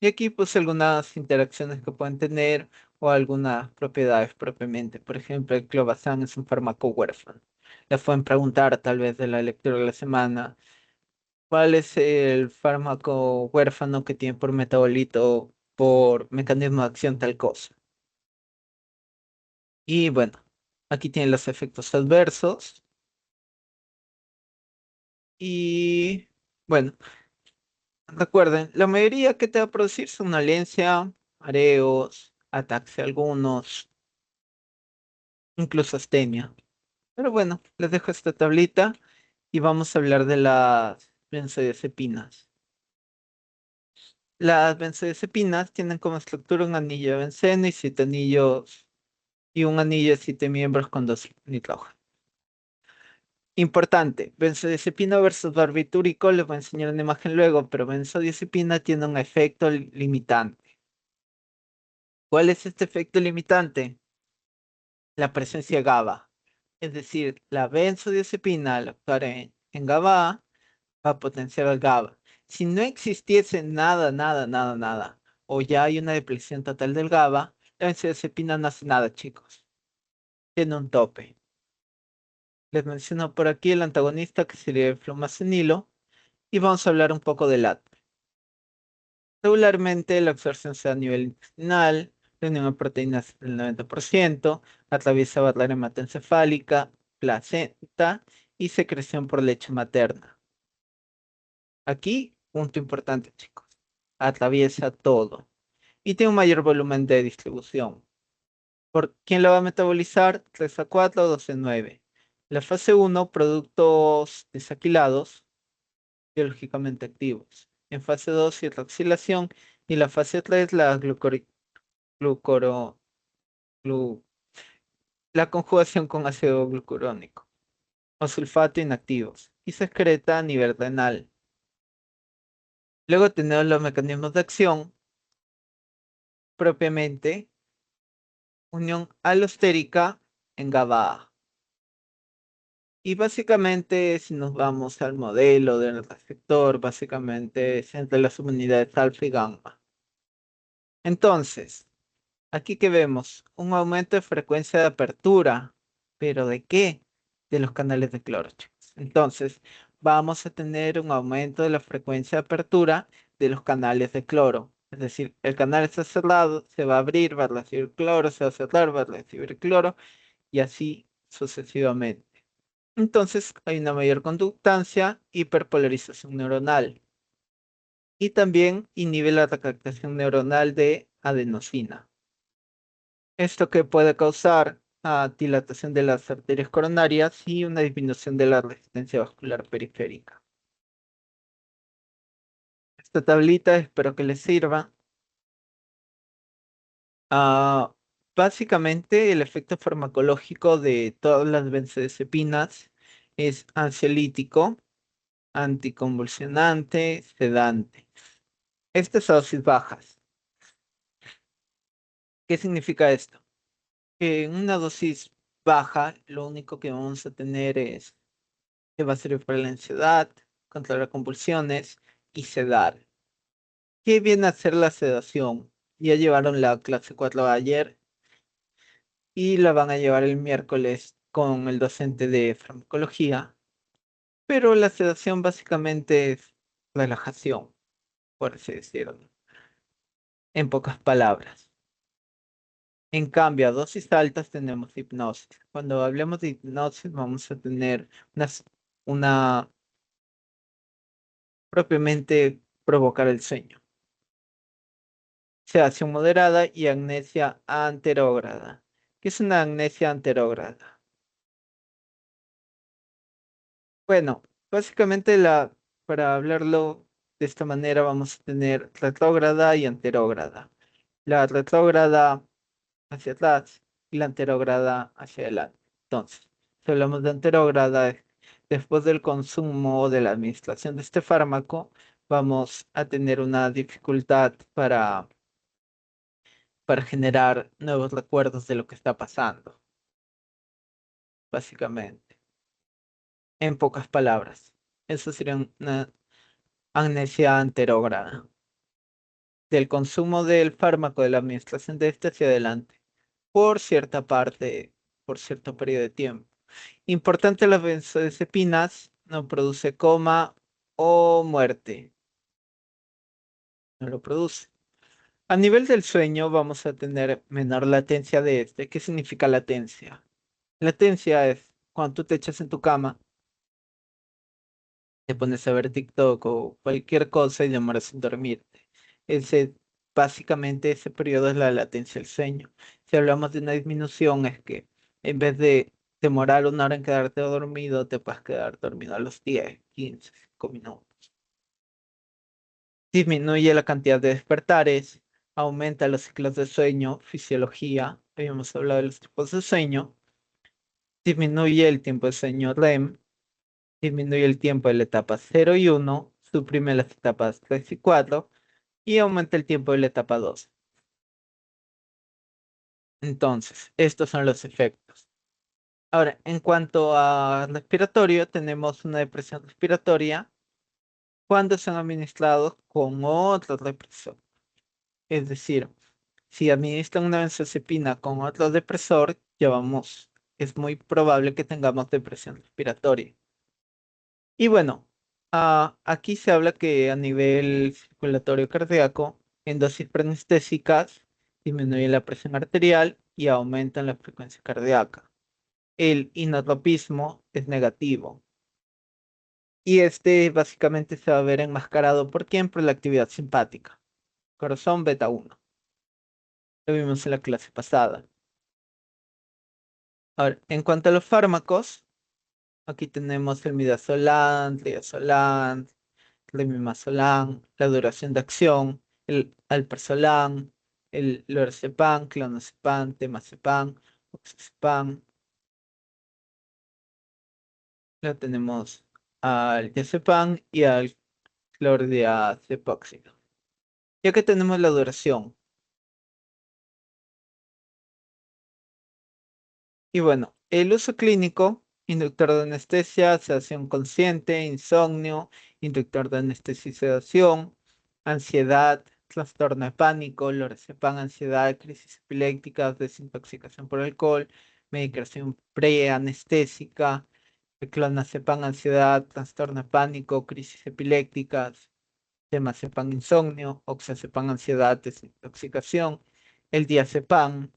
Y aquí pues algunas interacciones que pueden tener o algunas propiedades propiamente. Por ejemplo, el clobazam es un fármaco huérfano. Les pueden preguntar tal vez de la lectura de la semana: ¿cuál es el fármaco huérfano que tiene por metabolito, por mecanismo de acción tal cosa? Y bueno, aquí tienen los efectos adversos. Y bueno, recuerden, la mayoría que te va a producir son dolencia, mareos, ataxia algunos, incluso astemia. Pero bueno, les dejo esta tablita y vamos a hablar de las benzodiazepinas. Las benzodiazepinas tienen como estructura un anillo de benceno y 7 anillos y un anillo de 7 miembros con 2 nitrógenos. Importante: benzodiazepina versus barbitúrico. Les voy a enseñar una imagen luego, pero benzodiazepina tiene un efecto limitante. ¿Cuál es este efecto limitante? La presencia de GABA. Es decir, la benzodiazepina al actuar en GABA va a potenciar el GABA. Si no existiese nada, nada, nada, nada, o ya hay una depleción total del GABA, la benzodiazepina no hace nada, chicos. Tiene un tope. Les menciono por aquí el antagonista, que sería el flumacenilo, y vamos a hablar un poco del AT. Regularmente la absorción se da a nivel intestinal, la unión de proteínas del 90%, atraviesa barrera hematoencefálica, placenta y secreción por leche materna. Aquí, punto importante, chicos. Atraviesa todo y tiene un mayor volumen de distribución. ¿Por quién lo va a metabolizar? 3 a 4, 2 a 9. La fase 1, productos desaquilados biológicamente activos. En fase 2, hidroxilación. Y la fase 3, glucoro- glu- la conjugación con ácido glucurónico o sulfato inactivos. Y se excreta a nivel renal. Luego tenemos los mecanismos de acción, propiamente unión alostérica en GABA. Y básicamente, si nos vamos al modelo del receptor, básicamente es entre las unidades alfa y gamma. Entonces, aquí que vemos un aumento de frecuencia de apertura, pero ¿de qué? De los canales de cloro, chicos. Entonces, vamos a tener un aumento de la frecuencia de apertura de los canales de cloro. Es decir, el canal está cerrado, se va a abrir, va a recibir cloro, se va a cerrar, va a recibir cloro y así sucesivamente. Entonces hay una mayor conductancia, hiperpolarización neuronal y también inhibe la recaptación neuronal de adenosina. Esto que puede causar dilatación de las arterias coronarias y una disminución de la resistencia vascular periférica. Esta tablita espero que les sirva. Ah, Básicamente el efecto farmacológico de todas las benzodiazepinas es ansiolítico, anticonvulsionante, sedante. Estas a dosis bajas. ¿Qué significa esto? Que en una dosis baja, lo único que vamos a tener es que va a servir para la ansiedad, controlar convulsiones y sedar. ¿Qué viene a hacer la sedación? Ya llevaron la clase 4 ayer y la van a llevar el miércoles con el docente de farmacología, pero la sedación básicamente es relajación, por así decirlo, en pocas palabras. En cambio, a dosis altas tenemos hipnosis. Cuando hablemos de hipnosis, vamos a tener una propiamente provocar el sueño. Sedación moderada y amnesia anterógrada. ¿Qué es una amnesia anterógrada? Bueno, básicamente para hablarlo de esta manera vamos a tener retrógrada y anterógrada. La retrógrada hacia atrás y la anterógrada hacia adelante. Entonces, si hablamos de anterógrada, después del consumo o de la administración de este fármaco, vamos a tener una dificultad para generar nuevos recuerdos de lo que está pasando, básicamente. En pocas palabras, eso sería una amnesia anterógrada del consumo del fármaco, de la administración de este hacia adelante, por cierta parte, por cierto periodo de tiempo. Importante, las benzodiazepinas no produce coma o muerte. No lo produce. A nivel del sueño vamos a tener menor latencia de este. ¿Qué significa latencia? Latencia es cuando tú te echas en tu cama, te pones a ver TikTok o cualquier cosa y demoras en dormirte. Ese, básicamente ese periodo es la latencia del sueño. Si hablamos de una disminución es que en vez de demorar 1 hora en quedarte dormido, te puedes quedar dormido a los 10, 15, 5 minutos. Disminuye la cantidad de despertares, aumenta los ciclos de sueño, fisiología, habíamos hablado de los tipos de sueño, disminuye el tiempo de sueño REM, disminuye el tiempo de la etapa 0 y 1, suprime las etapas 3 y 4 y aumenta el tiempo de la etapa 2. Entonces, estos son los efectos. Ahora, en cuanto a respiratorio, tenemos una depresión respiratoria cuando son administrados con otro depresor. Es decir, si administran una benzodiazepina con otro depresor, ya vamos, es muy probable que tengamos depresión respiratoria. Y bueno, aquí se habla que a nivel circulatorio cardíaco, en dosis preanestésicas, disminuyen la presión arterial y aumentan la frecuencia cardíaca. El inotropismo es negativo. Y este básicamente se va a ver enmascarado por quién, por la actividad simpática. Corazón beta 1. Lo vimos en la clase pasada. Ahora, en cuanto a los fármacos, aquí tenemos el midazolam, triazolam, rimimazolam, la duración de acción, el alprazolam, el lorazepam, clonazepam, temazepam, oxazepam. Luego tenemos al diazepam y al clordiazepóxido. Ya que tenemos la duración. Y bueno, el uso clínico, inductor de anestesia, sedación consciente, insomnio, inductor de anestesia y sedación, ansiedad, trastorno de pánico, lorazepam, ansiedad, crisis epilépticas, desintoxicación por alcohol, medicación preanestésica, clonazepam, ansiedad, trastorno de pánico, crisis epilépticas, temazepam, insomnio, oxazepam, ansiedad, desintoxicación, el diazepam,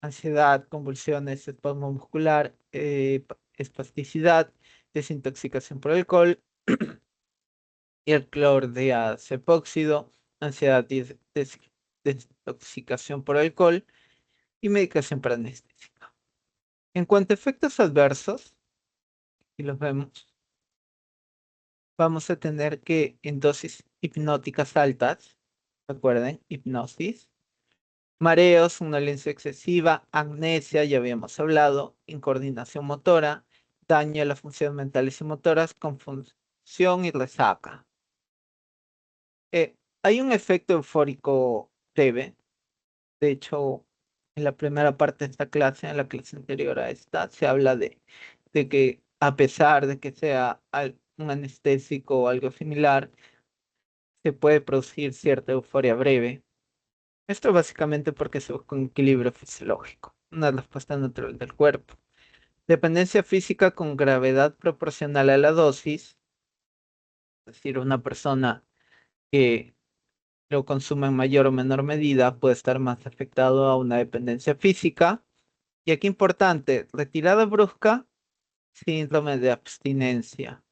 ansiedad, convulsiones, espasmo muscular, espasticidad, desintoxicación por alcohol y el clordiazepóxido, ansiedad y desintoxicación por alcohol y medicación para anestésica. En cuanto a efectos adversos, y los vemos, vamos a tener que en dosis hipnóticas altas, recuerden, hipnosis, mareos, somnolencia excesiva, amnesia, ya habíamos hablado, incoordinación motora, daño a las funciones mentales y motoras, confusión y resaca. Hay un efecto eufórico leve. De hecho, en la primera parte de esta clase, en la clase anterior a esta, se habla de que a pesar de que sea un anestésico o algo similar, se puede producir cierta euforia breve. Esto básicamente porque se busca un equilibrio fisiológico, una respuesta natural del cuerpo. Dependencia física con gravedad proporcional a la dosis, es decir, una persona que lo consume en mayor o menor medida puede estar más afectado a una dependencia física. Y aquí importante, retirada brusca, síndrome de abstinencia.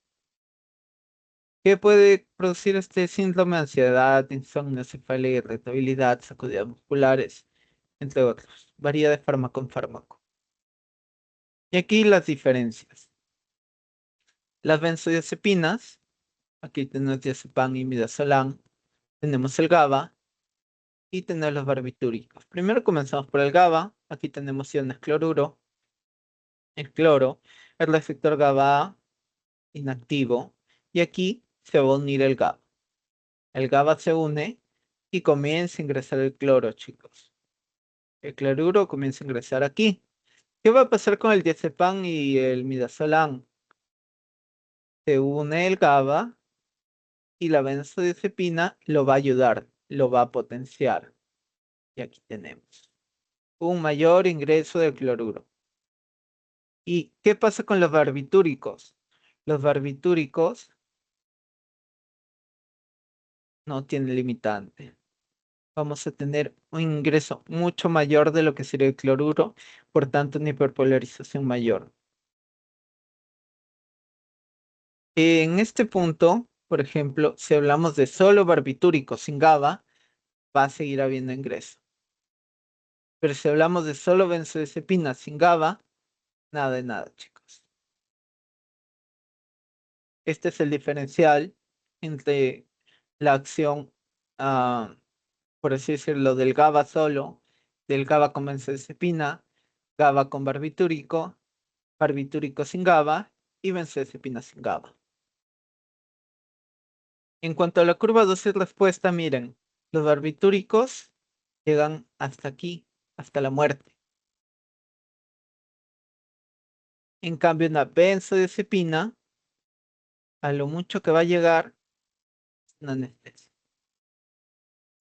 ¿Qué puede producir este síndrome? Ansiedad, insomnio, cefalea, irritabilidad, sacudidas musculares, entre otros. Varía de fármaco en fármaco. Y aquí las diferencias. Las benzodiazepinas, aquí tenemos diazepam y midazolam, tenemos el GABA y tenemos los barbitúricos. Primero comenzamos por el GABA, aquí tenemos iones cloruro, el cloro, el receptor GABA inactivo, y aquí se va a unir el GABA. El GABA se une y comienza a ingresar el cloro, chicos. El cloruro comienza a ingresar aquí. ¿Qué va a pasar con el diazepam y el midazolam? Se une el GABA y la benzodiazepina lo va a ayudar, lo va a potenciar. Y aquí tenemos un mayor ingreso de cloruro. ¿Y qué pasa con los barbitúricos? Los barbitúricos no tienen limitante. Vamos a tener un ingreso mucho mayor de lo que sería el cloruro, por tanto, una hiperpolarización mayor. En este punto, por ejemplo, si hablamos de solo barbitúricos sin GABA, va a seguir habiendo ingreso. Pero si hablamos de solo benzodiazepinas sin GABA, nada de nada, chicos. Este es el diferencial entre la acción, por así decirlo, del GABA solo, del GABA con benzodiazepina, GABA con barbitúrico, barbitúrico sin GABA y benzodiazepina sin GABA. En cuanto a la curva dosis-respuesta, miren, los barbitúricos llegan hasta aquí, hasta la muerte. En cambio, una benzodiazepina, a lo mucho que va a llegar, es una anestesia.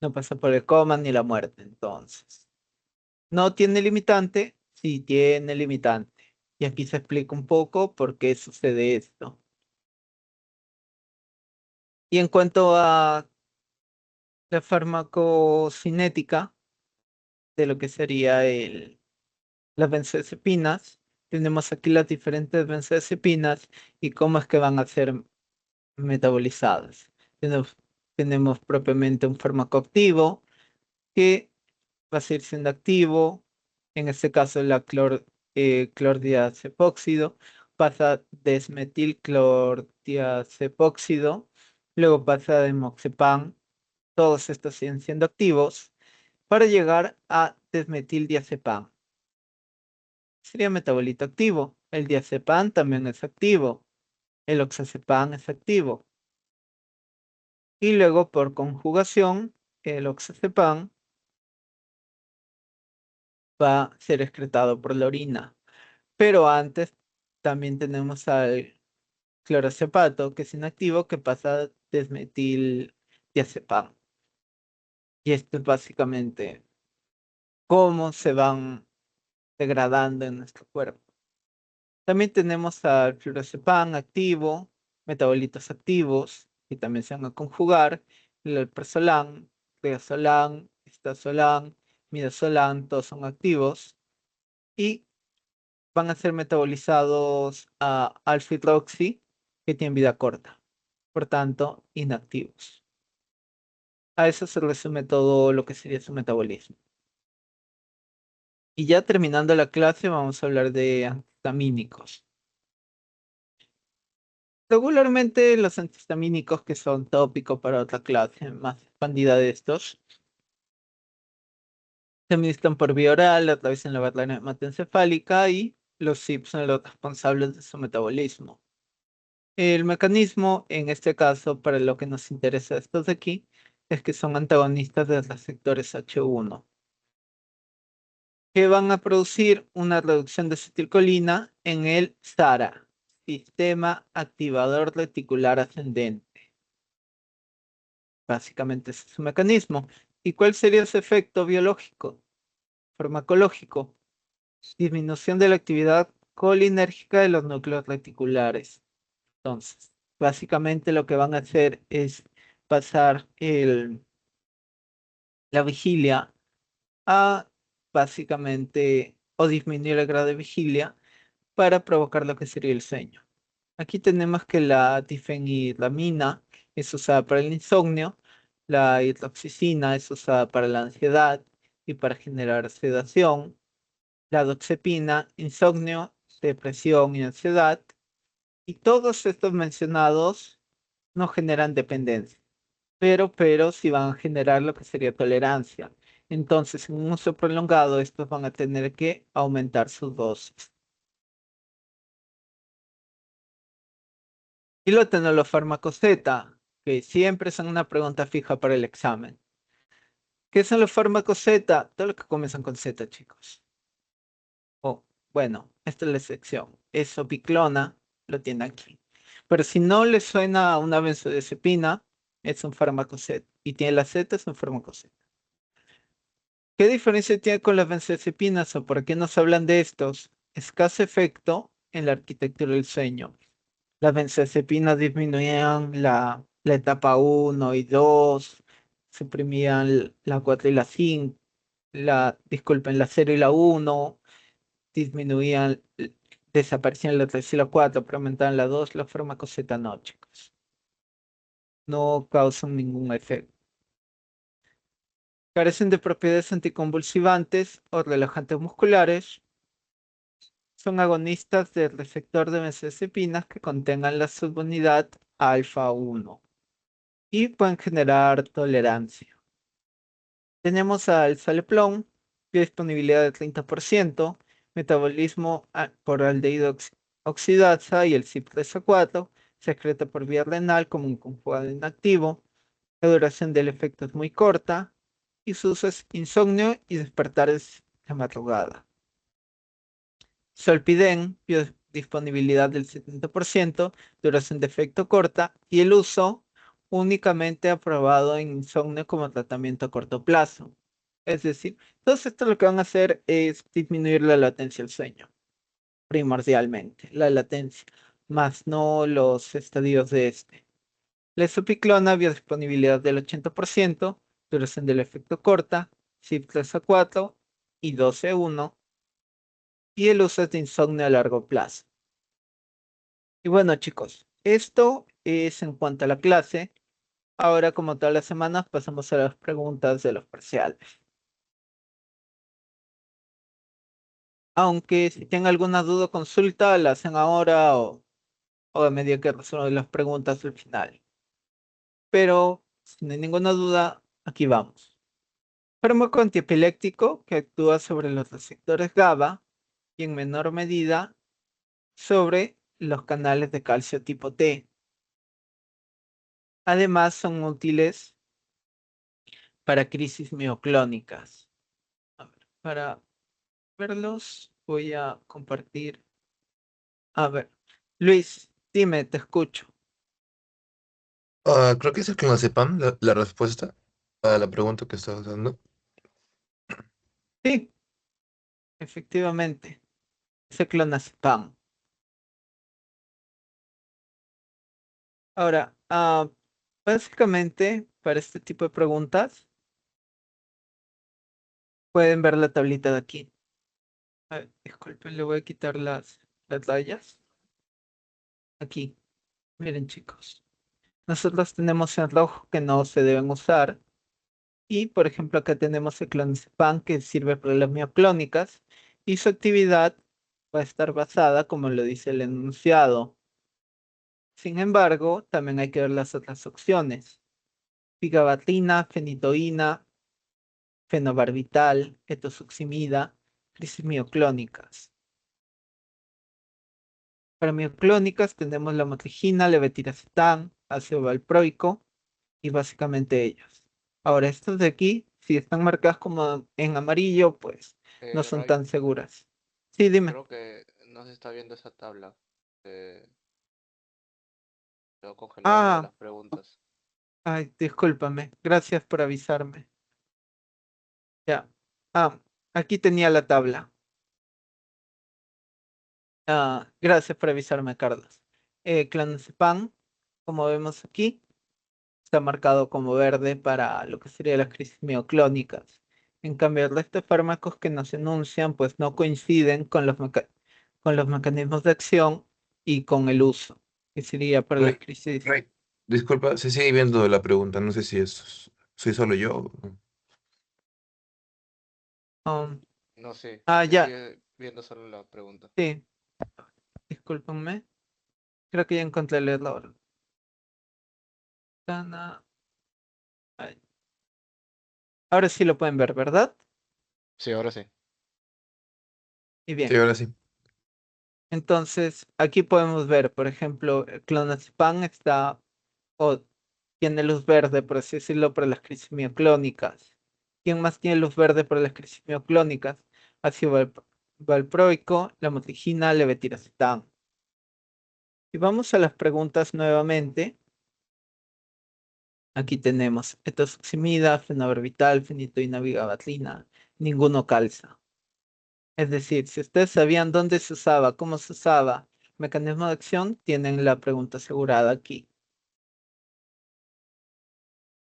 No pasa por el coma ni la muerte, entonces. ¿No tiene limitante? Sí, tiene limitante. Y aquí se explica un poco por qué sucede esto. Y en cuanto a la farmacocinética, de lo que sería las benzodiazepinas. Tenemos aquí las diferentes benzodiazepinas y cómo es que van a ser metabolizadas. Tenemos, tenemos propiamente un fármaco activo que va a seguir siendo activo. En este caso, clordiazepóxido pasa a desmetilclordiazepóxido, luego pasa a demoxepam. Todos estos siguen siendo activos para llegar a desmetildiazepam. Sería metabolito activo. El diazepam también es activo. El oxazepam es activo. Y luego por conjugación, el oxazepam va a ser excretado por la orina. Pero antes también tenemos al cloroacepato, que es inactivo, que pasa a desmetildiazepam. Y esto es básicamente cómo se van degradando en nuestro cuerpo. También tenemos al flurazepam activo, metabolitos activos, que también se van a conjugar, el alprazolam, triazolam, istazolam, midazolam, todos son activos y van a ser metabolizados a alfa-hidroxi, que tienen vida corta, por tanto, inactivos. A eso se resume todo lo que sería su metabolismo. Y ya terminando la clase, vamos a hablar de antihistamínicos. Regularmente los antihistamínicos, que son tópicos para otra clase más expandida de estos, se administran por vía oral, atraviesan la barrera hematoencefálica y los CYP son los responsables de su metabolismo. El mecanismo, en este caso, para lo que nos interesa estos de aquí, es que son antagonistas de receptores H1, que van a producir una reducción de acetilcolina en el SARA, Sistema Activador Reticular Ascendente. Básicamente ese es su mecanismo. ¿Y cuál sería su efecto biológico, farmacológico? Disminución de la actividad colinérgica de los núcleos reticulares. Entonces, básicamente lo que van a hacer es pasar la vigilia a básicamente o disminuir el grado de vigilia para provocar lo que sería el sueño. Aquí tenemos que la difenhidramina es usada para el insomnio, la hidroxicina es usada para la ansiedad y para generar sedación, la doxepina, insomnio, depresión y ansiedad, y todos estos mencionados no generan dependencia, pero sí van a generar lo que sería tolerancia. Entonces, en un uso prolongado, estos van a tener que aumentar sus dosis. Y lo tenemos los fármacos Z, que siempre son una pregunta fija para el examen. ¿Qué son los fármacos Z? Todo lo que comienzan con Z, chicos. Oh, bueno, esta es la sección. Eso, Piclona, lo tiene aquí. Pero si no le suena a una benzodiazepina, es un fármaco Z. Y tiene la Z, es un fármaco Z. ¿Qué diferencia tiene con las benzodiazepinas o por qué nos hablan de estos? Escaso efecto en la arquitectura del sueño. Las benzodiazepinas disminuían la etapa uno y 2, suprimían la 4 y la 5, disculpen, la cero y la uno, disminuían, desaparecían la 3 y la 4, pero aumentaban la 2, los fármacos Z no, chicos. No causan ningún efecto. Carecen de propiedades anticonvulsivantes o relajantes musculares. Son agonistas del receptor de benzodiazepinas que contengan la subunidad alfa 1 y pueden generar tolerancia. Tenemos al Saleplon, disponibilidad de 30%, metabolismo por aldehído oxidasa y el CYP3A4, secreta por vía renal como un conjugado inactivo. La duración del efecto es muy corta y su uso es insomnio y despertares de madrugada. Solpiden, biodisponibilidad del 70%, duración de efecto corta y el uso únicamente aprobado en insomnio como tratamiento a corto plazo. Es decir, todo esto lo que van a hacer es disminuir la latencia del sueño, primordialmente, la latencia, más no los estadios de este. La esopiclona, biodisponibilidad del 80%, duración del efecto corta, CYP3A4 y 12.1, y el uso es de insomnio a largo plazo. Y bueno, chicos, esto es en cuanto a la clase. Ahora, como todas las semanas, pasamos a las preguntas de los parciales. Aunque si tienen alguna duda o consulta, la hacen ahora o a medida que resuelven las preguntas al final. Pero si no hay ninguna duda, aquí vamos. Fármaco antiepiléptico que actúa sobre los receptores GABA y en menor medida sobre los canales de calcio tipo T. Además, son útiles para crisis mioclónicas. A ver, para verlos, voy a compartir. A ver, Luis, dime, te escucho. Creo que es el clonazepam la respuesta a la pregunta que estabas dando. Sí, efectivamente, ese clonazepam. Ahora, básicamente, para este tipo de preguntas, pueden ver la tablita de aquí. A ver, disculpen, le voy a quitar las rayas. Aquí, miren, chicos. Nosotros tenemos en rojo que no se deben usar. Y, por ejemplo, acá tenemos el clonazepam que sirve para las mioclónicas. Y su actividad va a estar basada, como lo dice el enunciado. Sin embargo, también hay que ver las otras opciones. Figabatrina, fenitoína, fenobarbital, etosuximida, crisis mioclónicas. Para mioclónicas tenemos la motrigina, levetiracetam, ácido valproico y básicamente ellos. Ahora, estas de aquí, si están marcadas como en amarillo, pues no son Ray, tan seguras. Sí, dime. creo que no se está viendo esa tabla. Eh, Quedó congelada una de Ah, las preguntas. ay, discúlpame. Gracias por avisarme. Ya. Ah, aquí tenía la tabla. Gracias por avisarme, Carlos. Clonazepam, como vemos aquí, está marcado como verde para lo que sería las crisis mioclónicas. En cambio, el resto de fármacos que nos enuncian, pues no coinciden con con los mecanismos de acción y con el uso, que sería para las Ray, crisis. Ray, disculpa, se sigue viendo la pregunta. No sé si soy solo yo. um, No, sí, se ya, sigue viendo solo la pregunta. sí, discúlpenme. Creo que ya encontré el error. Tana- ay, ahora sí lo pueden ver, ¿verdad? Sí, ahora sí. Y Sí, bien. ahora sí. Entonces, aquí podemos ver, por ejemplo, el clonazepam está o tiene luz verde, por así decirlo, para las crisis mioclónicas. ¿Quién más tiene luz verde para las crisis mioclónicas? Ácido valproico, la motrigina, levetiracetam. Y vamos a las preguntas nuevamente. Aquí tenemos etosuximida, fenobarbital, fenitoína vigabatrina. Ninguno calza. Es decir, si ustedes sabían dónde se usaba, cómo se usaba, mecanismo de acción, tienen la pregunta asegurada aquí.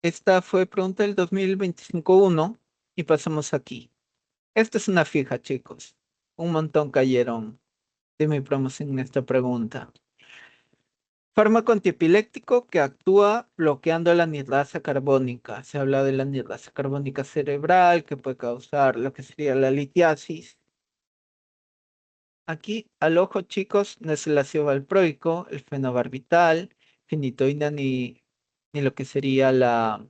Esta fue pregunta del 2025-1 y pasamos aquí. Esta es una fija, chicos. Un montón cayeron de mi promoción en esta pregunta. Fármaco antiepiléptico que actúa bloqueando la anhidrasa carbónica. Se habla de la anhidrasa carbónica cerebral que puede causar lo que sería la litiasis. Aquí, al ojo, chicos, no es el ácido valproico, el fenobarbital, fenitoína ni lo que sería la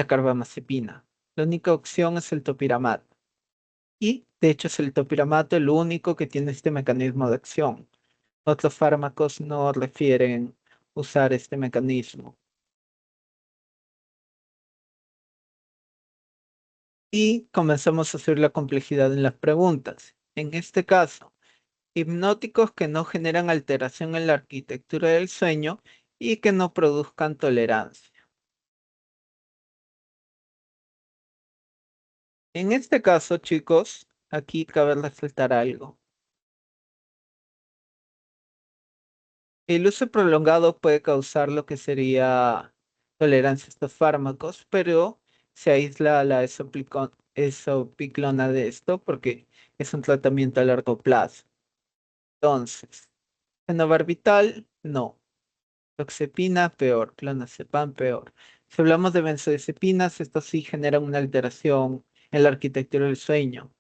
carbamazepina. La única opción es el topiramat. Y, de hecho, es el topiramato el único que tiene este mecanismo de acción. Otros fármacos no refieren usar este mecanismo. Y comenzamos a hacer la complejidad en las preguntas. En este caso, hipnóticos que no generan alteración en la arquitectura del sueño y que no produzcan tolerancia. En este caso, chicos, aquí cabe resaltar algo. El uso prolongado puede causar lo que sería tolerancia a estos fármacos, pero se aísla la es opiclona de esto porque es un tratamiento a largo plazo. Entonces, fenobarbital, no. Oxepina, peor. Clonazepam, peor. Si hablamos de benzodiazepinas, estos sí generan una alteración en la arquitectura del sueño.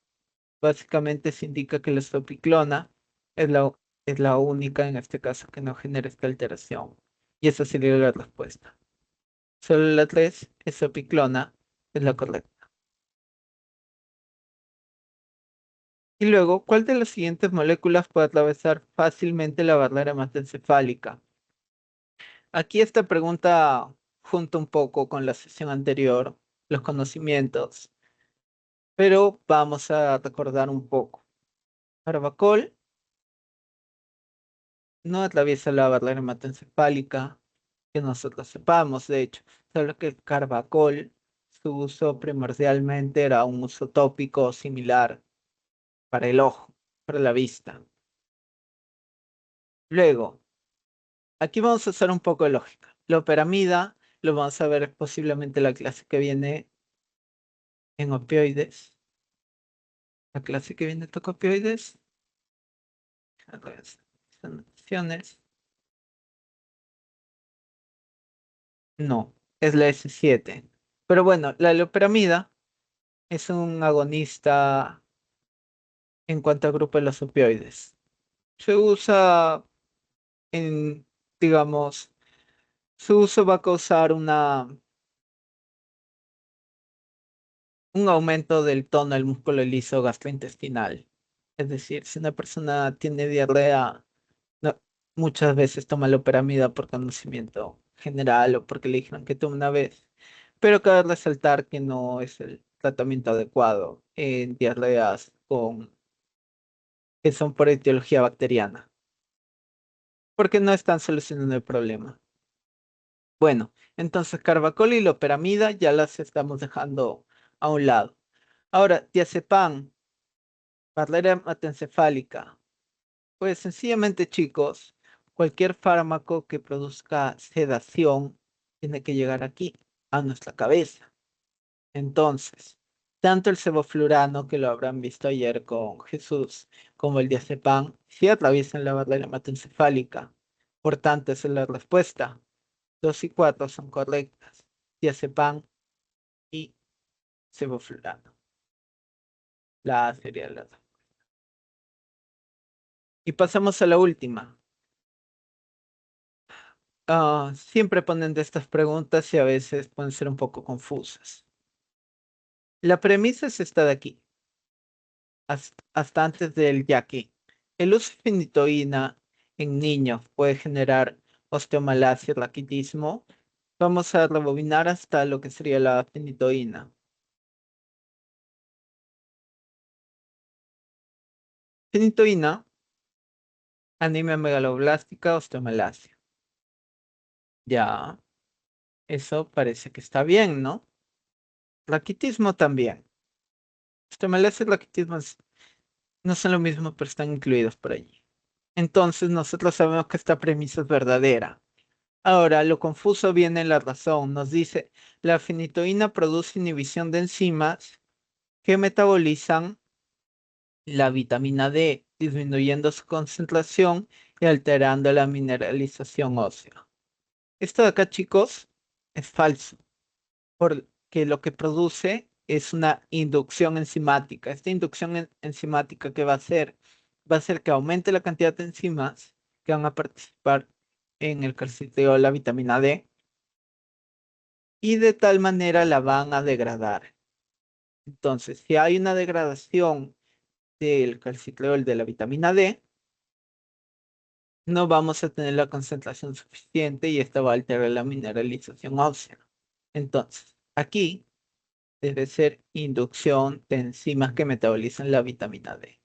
Básicamente se indica que la sopiclona es es la única en este caso que no genera esta alteración. Y esa sería la respuesta. Solo la 3, es sopiclona, es la correcta. Y luego, ¿cuál de las siguientes moléculas puede atravesar fácilmente la barrera hematoencefálica? Aquí esta pregunta junta un poco con la sesión anterior, los conocimientos, pero vamos a recordar un poco. Carbacol no atraviesa la barrera hematoencefálica, que nosotros sepamos, de hecho, solo que el carbacol, su uso primordialmente era un uso tópico similar para el ojo, para la vista. Luego, aquí vamos a hacer un poco de lógica. La operamida lo vamos a ver posiblemente la clase que viene en opioides. La clase que viene toca opioides. A ver, son opciones. No, es la S7. Pero bueno, la loperamida es un agonista en cuanto al grupo de los opioides. Se usa en, digamos, su uso va a causar un aumento del tono del músculo liso gastrointestinal. Es decir, si una persona tiene diarrea, muchas veces toma loperamida por conocimiento general o porque le dijeron que tome una vez. Pero cabe resaltar que no es el tratamiento adecuado en diarreas que son por etiología bacteriana, porque no están solucionando el problema. Bueno, entonces carbacol y loperamida ya las estamos dejando a un lado. Ahora, diazepam, barrera hematoencefálica. Pues sencillamente, chicos, cualquier fármaco que produzca sedación tiene que llegar aquí, a nuestra cabeza. Entonces, tanto el sevoflurano, que lo habrán visto ayer con Jesús, como el diazepam, sí atraviesan la barrera hematoencefálica. Por tanto, esa es la respuesta. 2 y 4 son correctas. Diazepam y sevoflurano. La A sería la respuesta. Y pasamos a la última. Siempre ponen de estas preguntas y a veces pueden ser un poco confusas. La premisa es esta de aquí, hasta antes del ya que. El uso de finitoína en niños puede generar osteomalacia y raquitismo. Vamos a rebobinar hasta lo que sería la finitoína. Finitoína, anemia megaloblástica, osteomalacia. Ya, eso parece que está bien, ¿no? Raquitismo también. Osteomalacia y raquitismo no son lo mismo, pero están incluidos por allí. Entonces nosotros sabemos que esta premisa es verdadera. Ahora, lo confuso viene en la razón. Nos dice, la finitoína produce inhibición de enzimas que metabolizan la vitamina D, disminuyendo su concentración y alterando la mineralización ósea. Esto de acá, chicos, es falso, porque lo que produce es una inducción enzimática. Esta inducción enzimática, ¿qué va a hacer? Va a hacer que aumente la cantidad de enzimas que van a participar en el calcitreo de la vitamina D y de tal manera la van a degradar. Entonces, si hay una degradación del calcitrol de la vitamina D, no vamos a tener la concentración suficiente y esta va a alterar la mineralización ósea. Entonces, aquí debe ser inducción de enzimas que metabolizan la vitamina D.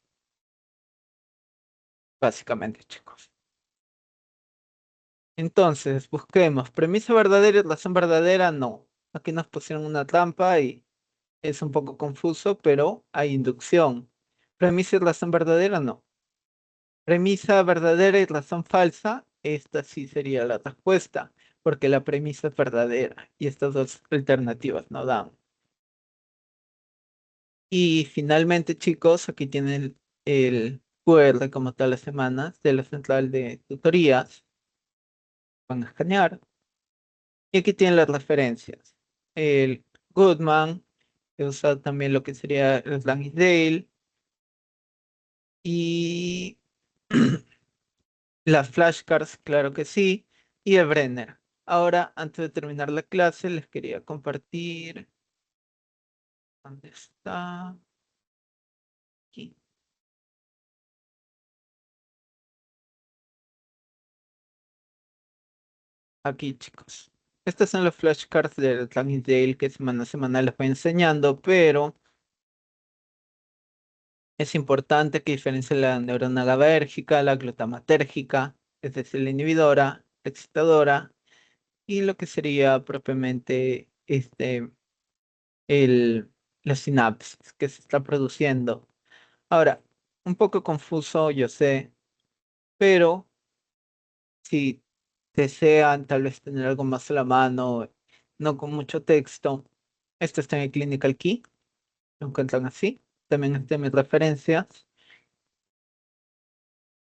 Básicamente, chicos. Entonces, busquemos premisa verdadera y razón verdadera, no. Aquí nos pusieron una trampa y es un poco confuso, pero hay inducción. Premisa y razón verdadera, no. Premisa verdadera y razón falsa, esta sí sería la respuesta, porque la premisa es verdadera y estas dos alternativas no dan. Y finalmente, chicos, aquí tienen el QR como todas las semanas de la central de tutorías. Van a escanear. Y aquí tienen las referencias. El Goodman, he usado también lo que sería el Lansdale y las flashcards, claro que sí, y el Brenner. Ahora, antes de terminar la clase, les quería compartir. ¿Dónde está? Aquí. Aquí, chicos. Estas son las flashcards del Lansdale que semana a semana les voy enseñando, pero es importante que diferencien la neurona GABAérgica, la glutamatérgica, es decir, la inhibidora, la excitadora, y lo que sería propiamente el, la sinapsis que se está produciendo. Ahora, un poco confuso, yo sé, pero si desean tal vez tener algo más a la mano, no con mucho texto, esto está en el Clinical Key, lo encuentran así. También está en mis referencias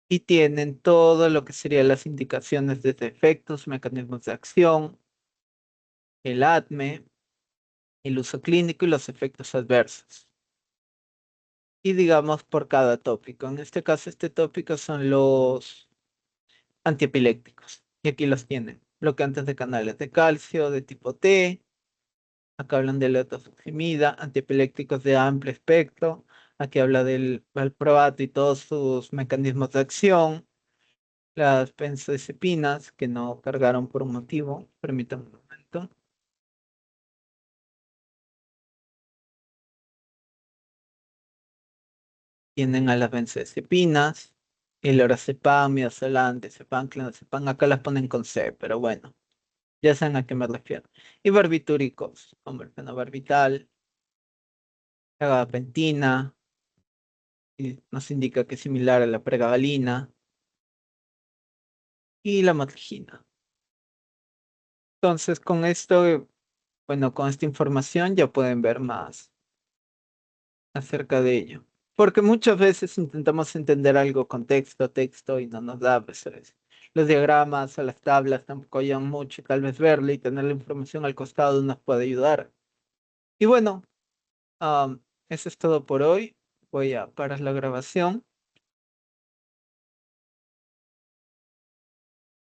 y tienen todo lo que serían las indicaciones de efectos, mecanismos de acción, el ADME, el uso clínico y los efectos adversos. Y digamos por cada tópico. En este caso, este tópico son los antiepilépticos. Y aquí los tienen. Bloqueantes de canales de calcio de tipo T. Acá hablan de letrofusimida, antiepilépticos de amplio espectro. Aquí habla del valproato y todos sus mecanismos de acción. Las benzodiazepinas que no cargaron por un motivo. Permítanme un momento. Tienen a las benzodiazepinas, el lorazepam, midazolam, diazepam, clonazepam. Acá las ponen con C, pero bueno, ya saben a qué me refiero. Y barbitúricos, como el fenobarbital, la gabapentina, y nos indica que es similar a la pregabalina, y la motrigina. Entonces, con esto, bueno, con esta información ya pueden ver más acerca de ello. Porque muchas veces intentamos entender algo con texto, texto, y no nos da, pues, los diagramas o las tablas tampoco ayudan mucho, y tal vez verle y tener la información al costado nos puede ayudar. Y bueno, eso es todo por hoy. Voy a parar la grabación.